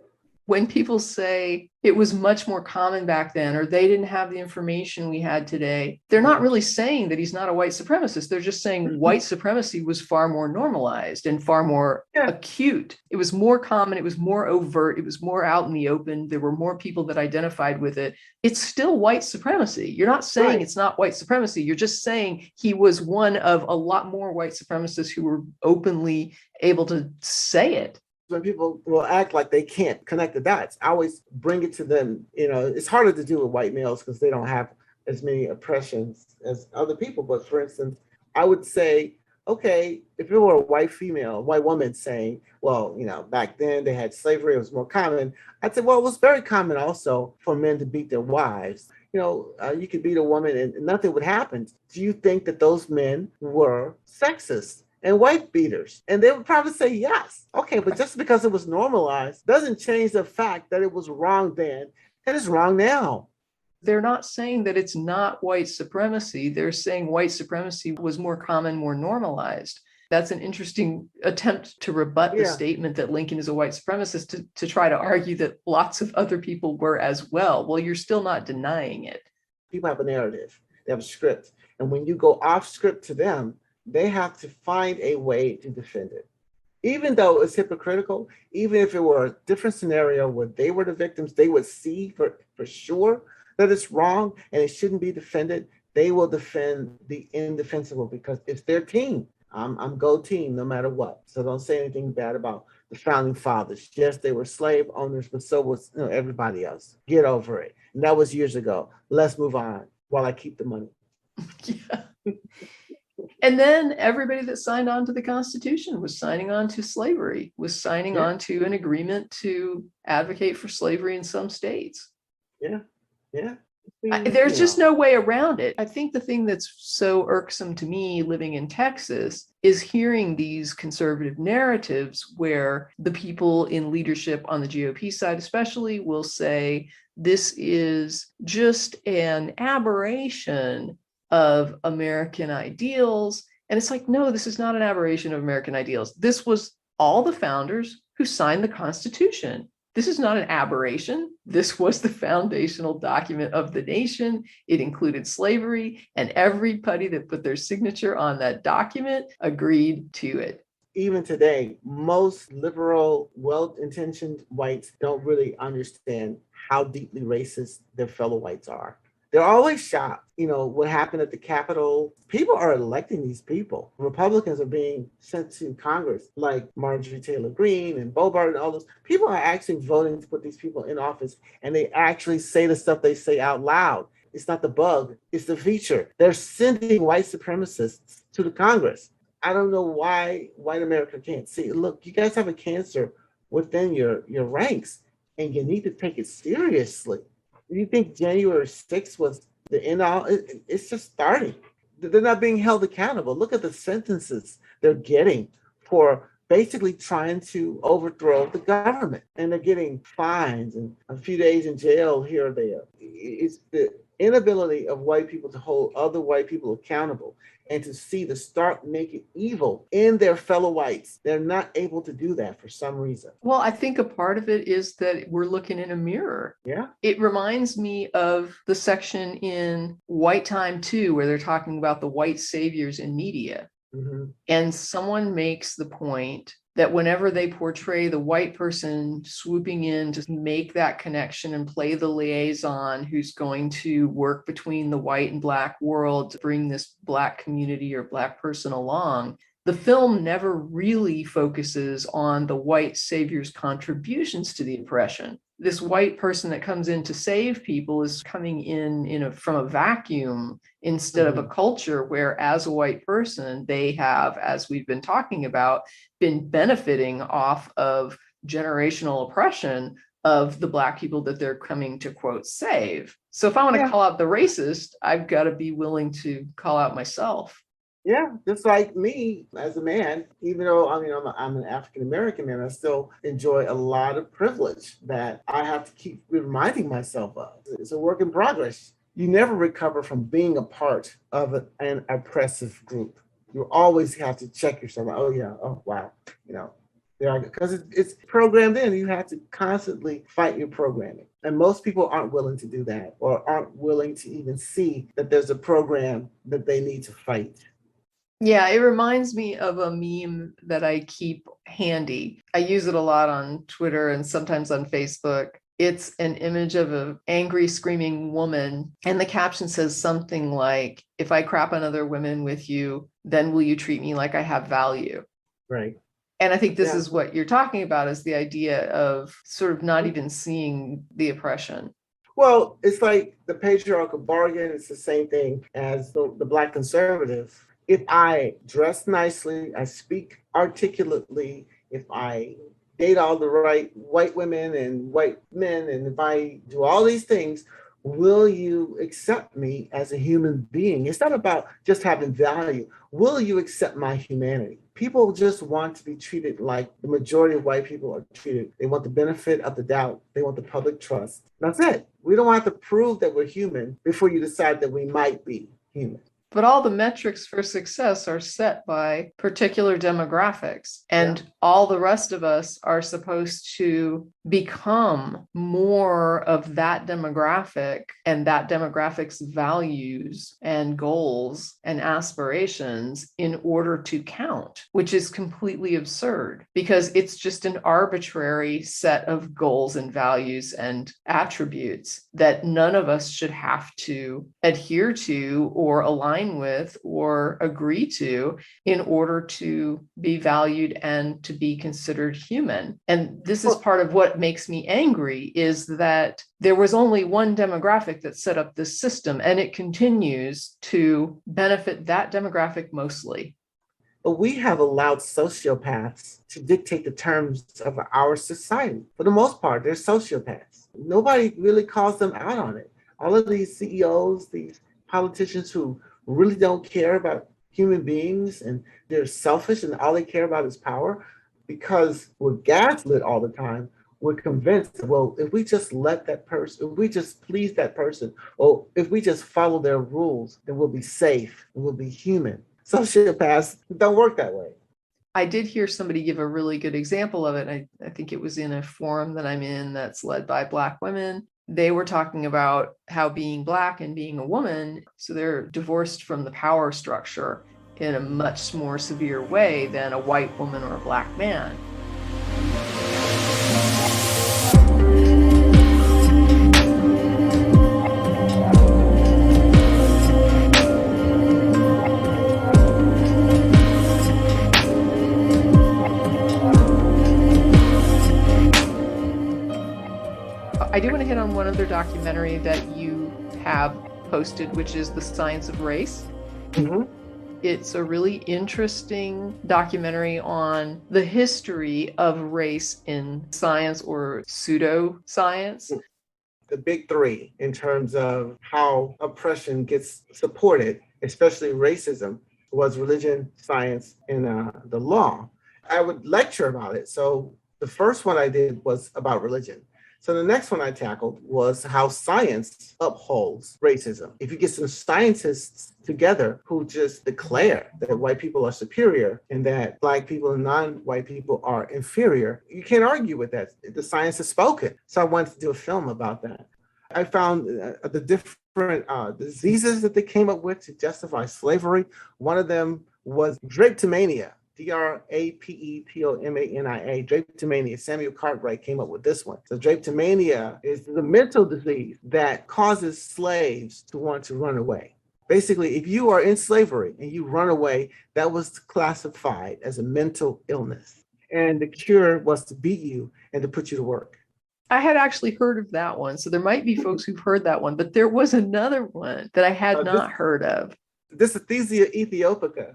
When people say it was much more common back then, or they didn't have the information we had today, they're not really saying that he's not a white supremacist. They're just saying white supremacy was far more normalized and far more acute. It was more common. It was more overt. It was more out in the open. There were more people that identified with it. It's still white supremacy. You're not saying it's not white supremacy. You're just saying he was one of a lot more white supremacists who were openly able to say it. When people will act like they can't connect the dots, I always bring it to them. It's harder to do with white males because they don't have as many oppressions as other people. But for instance, I would say, okay, if it were a white female, a white woman saying, well, back then they had slavery, it was more common. I'd say, well, it was very common also for men to beat their wives. You could beat a woman and nothing would happen. Do you think that those men were sexist and wife beaters? And they would probably say yes. Okay, but just because it was normalized doesn't change the fact that it was wrong then and it's wrong now. They're not saying that it's not white supremacy. They're saying white supremacy was more common, more normalized. That's an interesting attempt to rebut the statement that Lincoln is a white supremacist, to try to argue that lots of other people were as well. Well, you're still not denying it. People have a narrative, they have a script. And when you go off script to them, they have to find a way to defend it. Even though it's hypocritical, even if it were a different scenario where they were the victims, they would see for sure that it's wrong and it shouldn't be defended. They will defend the indefensible because it's their team. I'm go team no matter what. So don't say anything bad about the founding fathers. Yes, they were slave owners, but so was everybody else. Get over it. And that was years ago. Let's move on while I keep the money. Yeah. And then everybody that signed on to the Constitution was signing on to slavery, was signing on to an agreement to advocate for slavery in some states. Yeah. There's just no way around it. I think the thing that's so irksome to me living in Texas is hearing these conservative narratives where the people in leadership on the GOP side especially will say this is just an aberration of American ideals. And it's like, no, this is not an aberration of American ideals. This was all the founders who signed the Constitution. This is not an aberration. This was the foundational document of the nation. It included slavery, and everybody that put their signature on that document agreed to it. Even today, most liberal, well-intentioned whites don't really understand how deeply racist their fellow whites are. They're always shocked, what happened at the Capitol. People are electing these people. Republicans are being sent to Congress, like Marjorie Taylor Greene and Bobart and all those. People are actually voting to put these people in office, and they actually say the stuff they say out loud. It's not the bug, it's the feature. They're sending white supremacists to the Congress. I don't know why white America can't see it. Look, you guys have a cancer within your ranks, and you need to take it seriously. You think January 6th was the end all? It's just starting. They're not being held accountable. Look at the sentences they're getting for basically trying to overthrow the government. And they're getting fines and a few days in jail here or there. It's the inability of white people to hold other white people accountable and to see the stark naked evil in their fellow whites. They're not able to do that for some reason. Well, I think a part of it is that we're looking in a mirror. Yeah. It reminds me of the section in White Time 2, where they're talking about the white saviors in media. Mm-hmm. And someone makes the point that whenever they portray the white person swooping in to make that connection and play the liaison who's going to work between the white and black world to bring this black community or black person along, the film never really focuses on the white savior's contributions to the oppression. This white person that comes in to save people is coming in from a vacuum instead of a culture where, as a white person, they have, as we've been talking about, been benefiting off of generational oppression of the black people that they're coming to, quote, save. So if I want to call out the racist, I've got to be willing to call out myself. Yeah, just like me as a man, even though I'm an African American man, I still enjoy a lot of privilege that I have to keep reminding myself of. It's a work in progress. You never recover from being a part of an oppressive group. You always have to check yourself. Oh yeah, oh wow, because it's programmed in. You have to constantly fight your programming. And most people aren't willing to do that, or aren't willing to even see that there's a program that they need to fight. Yeah, it reminds me of a meme that I keep handy. I use it a lot on Twitter and sometimes on Facebook. It's an image of an angry, screaming woman. And the caption says something like, "If I crap on other women with you, then will you treat me like I have value?" Right. And I think this is what you're talking about, is the idea of sort of not even seeing the oppression. Well, it's like the patriarchal bargain. It's the same thing as the Black conservative. If I dress nicely, I speak articulately, if I date all the right white women and white men, and if I do all these things, will you accept me as a human being? It's not about just having value. Will you accept my humanity? People just want to be treated like the majority of white people are treated. They want the benefit of the doubt. They want the public trust. That's it. We don't have to prove that we're human before you decide that we might be human. But all the metrics for success are set by particular demographics, and all the rest of us are supposed to become more of that demographic and that demographic's values and goals and aspirations in order to count, which is completely absurd because it's just an arbitrary set of goals and values and attributes that none of us should have to adhere to or align with or agree to in order to be valued and to be considered human. And this is part of what makes me angry, is that there was only one demographic that set up this system, and it continues to benefit that demographic mostly. But we have allowed sociopaths to dictate the terms of our society. For the most part, they're sociopaths. Nobody really calls them out on it. All of these CEOs, these politicians who really don't care about human beings, and they're selfish and all they care about is power, because we're gaslit all the time. We're convinced, well, if we just let that person, if we just please that person, or if we just follow their rules, then we'll be safe and we'll be human. Sociopaths don't work that way. I did hear somebody give a really good example of it. I think it was in a forum that I'm in that's led by Black women. They were talking about how being Black and being a woman, so they're divorced from the power structure in a much more severe way than a white woman or a Black man. I do want to hit on one other documentary that you have posted, which is The Science of Race. Mm-hmm. It's a really interesting documentary on the history of race in science or pseudoscience. The big three in terms of how oppression gets supported, especially racism, was religion, science, and the law. I would lecture about it. So the first one I did was about religion. So the next one I tackled was how science upholds racism. If you get some scientists together who just declare that white people are superior and that Black people and non-white people are inferior, you can't argue with that. The science has spoken. So I wanted to do a film about that. I found the different diseases that they came up with to justify slavery. One of them was drapetomania. Drapetomania. Drapetomania. Samuel Cartwright came up with this one. So drapetomania is the mental disease that causes slaves to want to run away. Basically, if you are in slavery and you run away, that was classified as a mental illness. And the cure was to beat you and to put you to work. I had actually heard of that one. So there might be folks who've heard that one, but there was another one that I had not heard of. Dysesthesia aethiopica.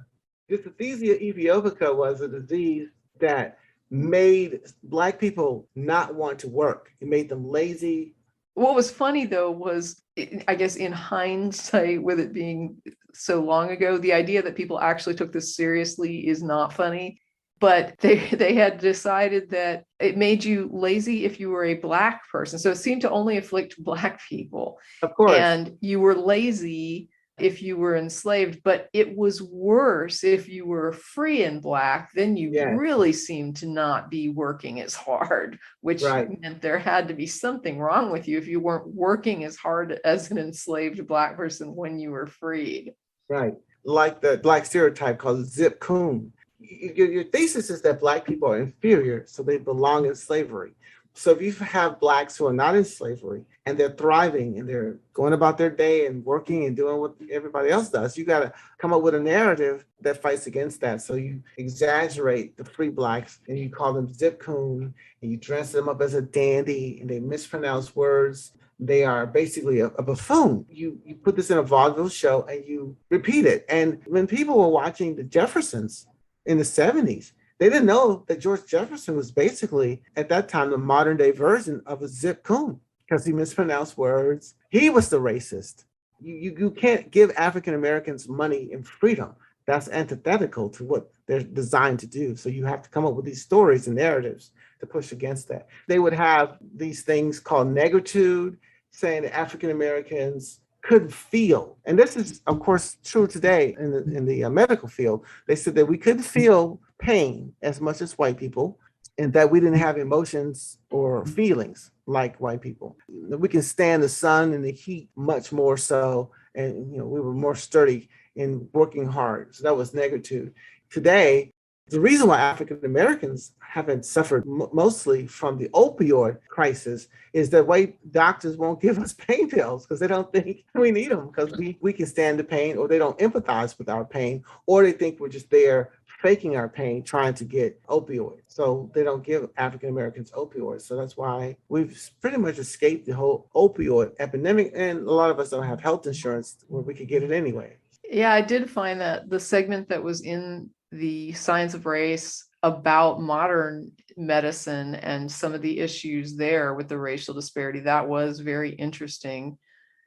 Dysesthesia aethiopica was a disease that made Black people not want to work. It made them lazy. What was funny, though, was, I guess, in hindsight, with it being so long ago, the idea that people actually took this seriously is not funny. But they had decided that it made you lazy if you were a Black person. So it seemed to only afflict Black people. Of course. And you were lazy if you were enslaved, but it was worse if you were free and Black. Then you really seemed to not be working as hard, which meant there had to be something wrong with you if you weren't working as hard as an enslaved Black person when you were freed. Right. Like the Black stereotype called zip coon. Your thesis is that Black people are inferior, so they belong in slavery. So if you have Blacks who are not in slavery and they're thriving and they're going about their day and working and doing what everybody else does, you got to come up with a narrative that fights against that. So you exaggerate the free Blacks and you call them zip coon and you dress them up as a dandy and they mispronounce words. They are basically a buffoon. You put this in a vaudeville show and you repeat it. And when people were watching the Jeffersons in the 70s, they didn't know that George Jefferson was basically, at that time, the modern day version of a zip coon because he mispronounced words. He was the racist. You can't give African Americans money and freedom. That's antithetical to what they're designed to do. So you have to come up with these stories and narratives to push against that. They would have these things called negritude, saying that African Americans couldn't feel. And this is, of course, true today in the medical field. They said that we couldn't feel pain as much as white people and that we didn't have emotions or feelings like white people. We can stand the sun and the heat much more so. And, we were more sturdy in working hard. So that was negritude. Today, the reason why African Americans haven't suffered mostly from the opioid crisis is that white doctors won't give us pain pills because they don't think we need them because we can stand the pain, or they don't empathize with our pain, or they think we're just there faking our pain, trying to get opioids. So they don't give African Americans opioids. So that's why we've pretty much escaped the whole opioid epidemic. And a lot of us don't have health insurance where we could get it anyway. Yeah, I did find that the segment that was in the Science of Race about modern medicine and some of the issues there with the racial disparity, that was very interesting.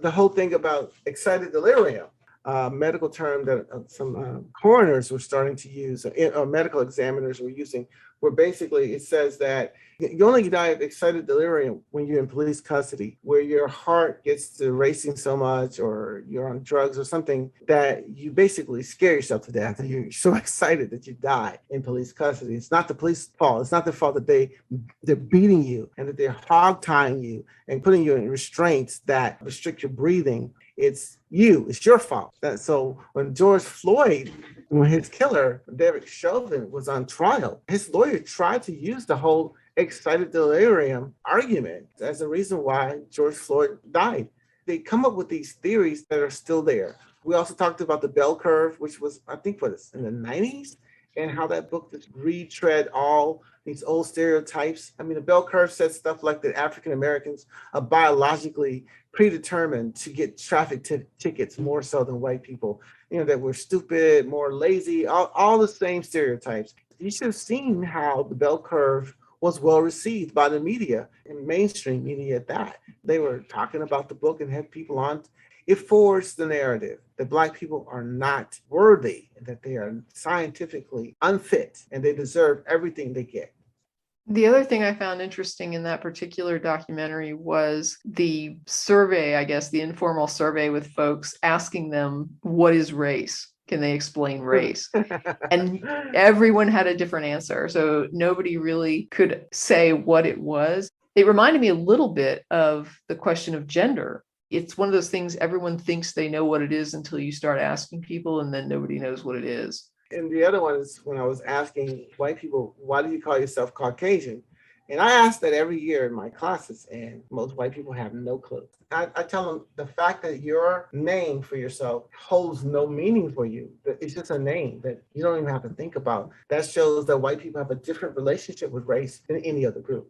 The whole thing about excited delirium, a medical term that some coroners were starting to use, or medical examiners were using, where basically it says that you only die of excited delirium when you're in police custody, where your heart gets to racing so much or you're on drugs or something that you basically scare yourself to death and you're so excited that you die in police custody. It's not the police's fault. It's not their fault that they're beating you and that they're hog tying you and putting you in restraints that restrict your breathing. It's your fault. So when George Floyd, when his killer, Derek Chauvin, was on trial, his lawyer tried to use the whole excited delirium argument as a reason why George Floyd died. They come up with these theories that are still there. We also talked about the bell curve, which was, I think, in the 90s. and how that book just retread all these old stereotypes. I mean, the bell curve said stuff like that African Americans are biologically predetermined to get traffic tickets more so than white people, that we're stupid, more lazy, all the same stereotypes. You should have seen how the bell curve was well received by the media and mainstream media at that. They were talking about the book and had people on. It forged the narrative that Black people are not worthy, that they are scientifically unfit, and they deserve everything they get. The other thing I found interesting in that particular documentary was the survey, I guess, the informal survey with folks asking them, what is race? Can they explain race? And everyone had a different answer. So nobody really could say what it was. It reminded me a little bit of the question of gender. It's one of those things everyone thinks they know what it is until you start asking people, and then nobody knows what it is. And the other one is when I was asking white people, why do you call yourself Caucasian? And I ask that every year in my classes, and most white people have no clue. I tell them the fact that your name for yourself holds no meaning for you. It's just a name that you don't even have to think about. That shows that white people have a different relationship with race than any other group.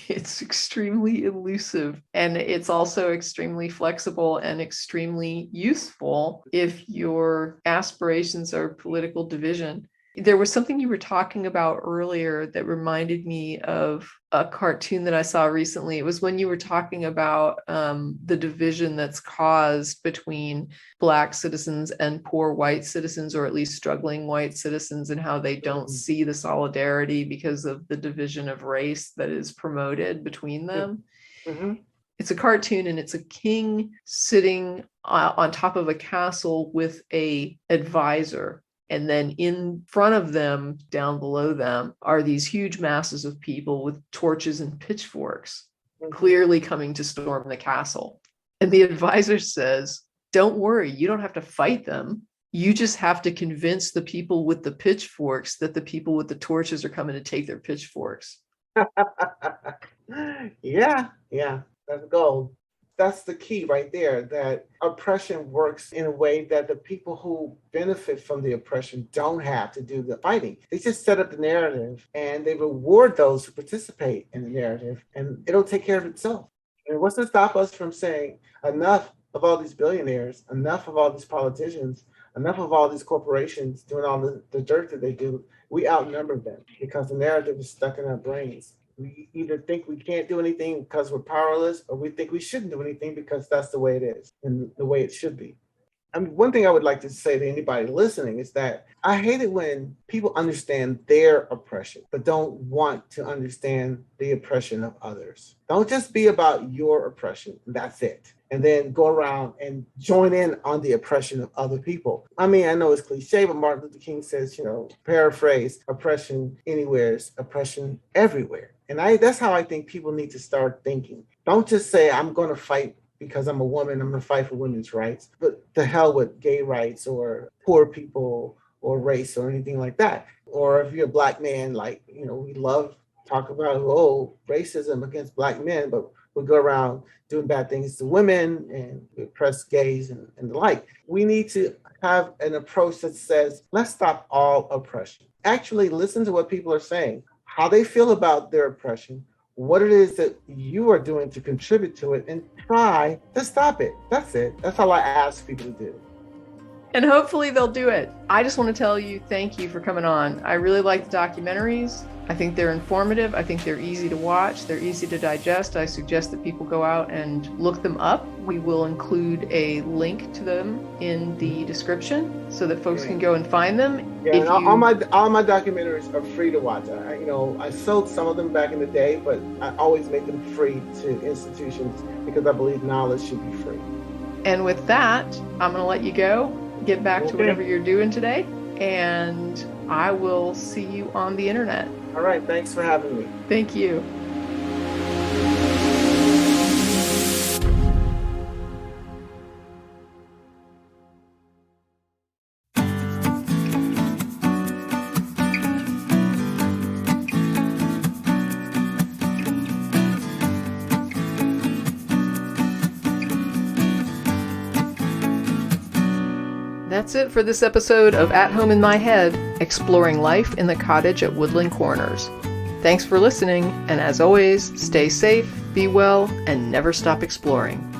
It's extremely elusive, and it's also extremely flexible and extremely useful if your aspirations are political division. There was something you were talking about earlier that reminded me of a cartoon that I saw recently. It was when you were talking about the division that's caused between Black citizens and poor white citizens, or at least struggling white citizens, and how they don't see the solidarity because of the division of race that is promoted between them. Mm-hmm. It's a cartoon, and it's a king sitting on top of a castle with an advisor. And then in front of them, down below them, are these huge masses of people with torches and pitchforks, clearly coming to storm the castle. And the advisor says, don't worry, you don't have to fight them. You just have to convince the people with the pitchforks that the people with the torches are coming to take their pitchforks. Yeah, that's gold. That's the key right there, that oppression works in a way that the people who benefit from the oppression don't have to do the fighting. They just set up the narrative and they reward those who participate in the narrative, and it'll take care of itself. And what's to stop us from saying enough of all these billionaires, enough of all these politicians, enough of all these corporations doing all the dirt that they do? We outnumber them because the narrative is stuck in our brains. We either think we can't do anything because we're powerless, or we think we shouldn't do anything because that's the way it is and the way it should be. I mean, one thing I would like to say to anybody listening is that I hate it when people understand their oppression, but don't want to understand the oppression of others. Don't just be about your oppression. That's it. And then go around and join in on the oppression of other people. I mean, I know it's cliche, but Martin Luther King says, paraphrase, oppression anywhere is oppression everywhere. And that's how I think people need to start thinking. Don't just say, I'm going to fight because I'm a woman, I'm going to fight for women's rights. But the hell with gay rights or poor people or race or anything like that. Or if you're a Black man, we love talk about, racism against Black men, but we go around doing bad things to women and we oppress gays and the like. We need to have an approach that says, let's stop all oppression. Actually listen to what people are saying, how they feel about their oppression, what it is that you are doing to contribute to it, and try to stop it. That's it. That's all I ask people to do. And hopefully they'll do it. I just want to tell you, thank you for coming on. I really like the documentaries. I think they're informative. I think they're easy to watch. They're easy to digest. I suggest that people go out and look them up. We will include a link to them in the description so that folks can go and find them. Yeah, and all my documentaries are free to watch. I sold some of them back in the day, but I always make them free to institutions because I believe knowledge should be free. And with that, I'm going to let you go. Get back to whatever you're doing today, and I will see you on the internet. All right. Thanks for having me. Thank you. That's it for this episode of At Home in My Head. exploring life in the cottage at Woodland Corners. Thanks for listening, and as always, stay safe, be well, and never stop exploring.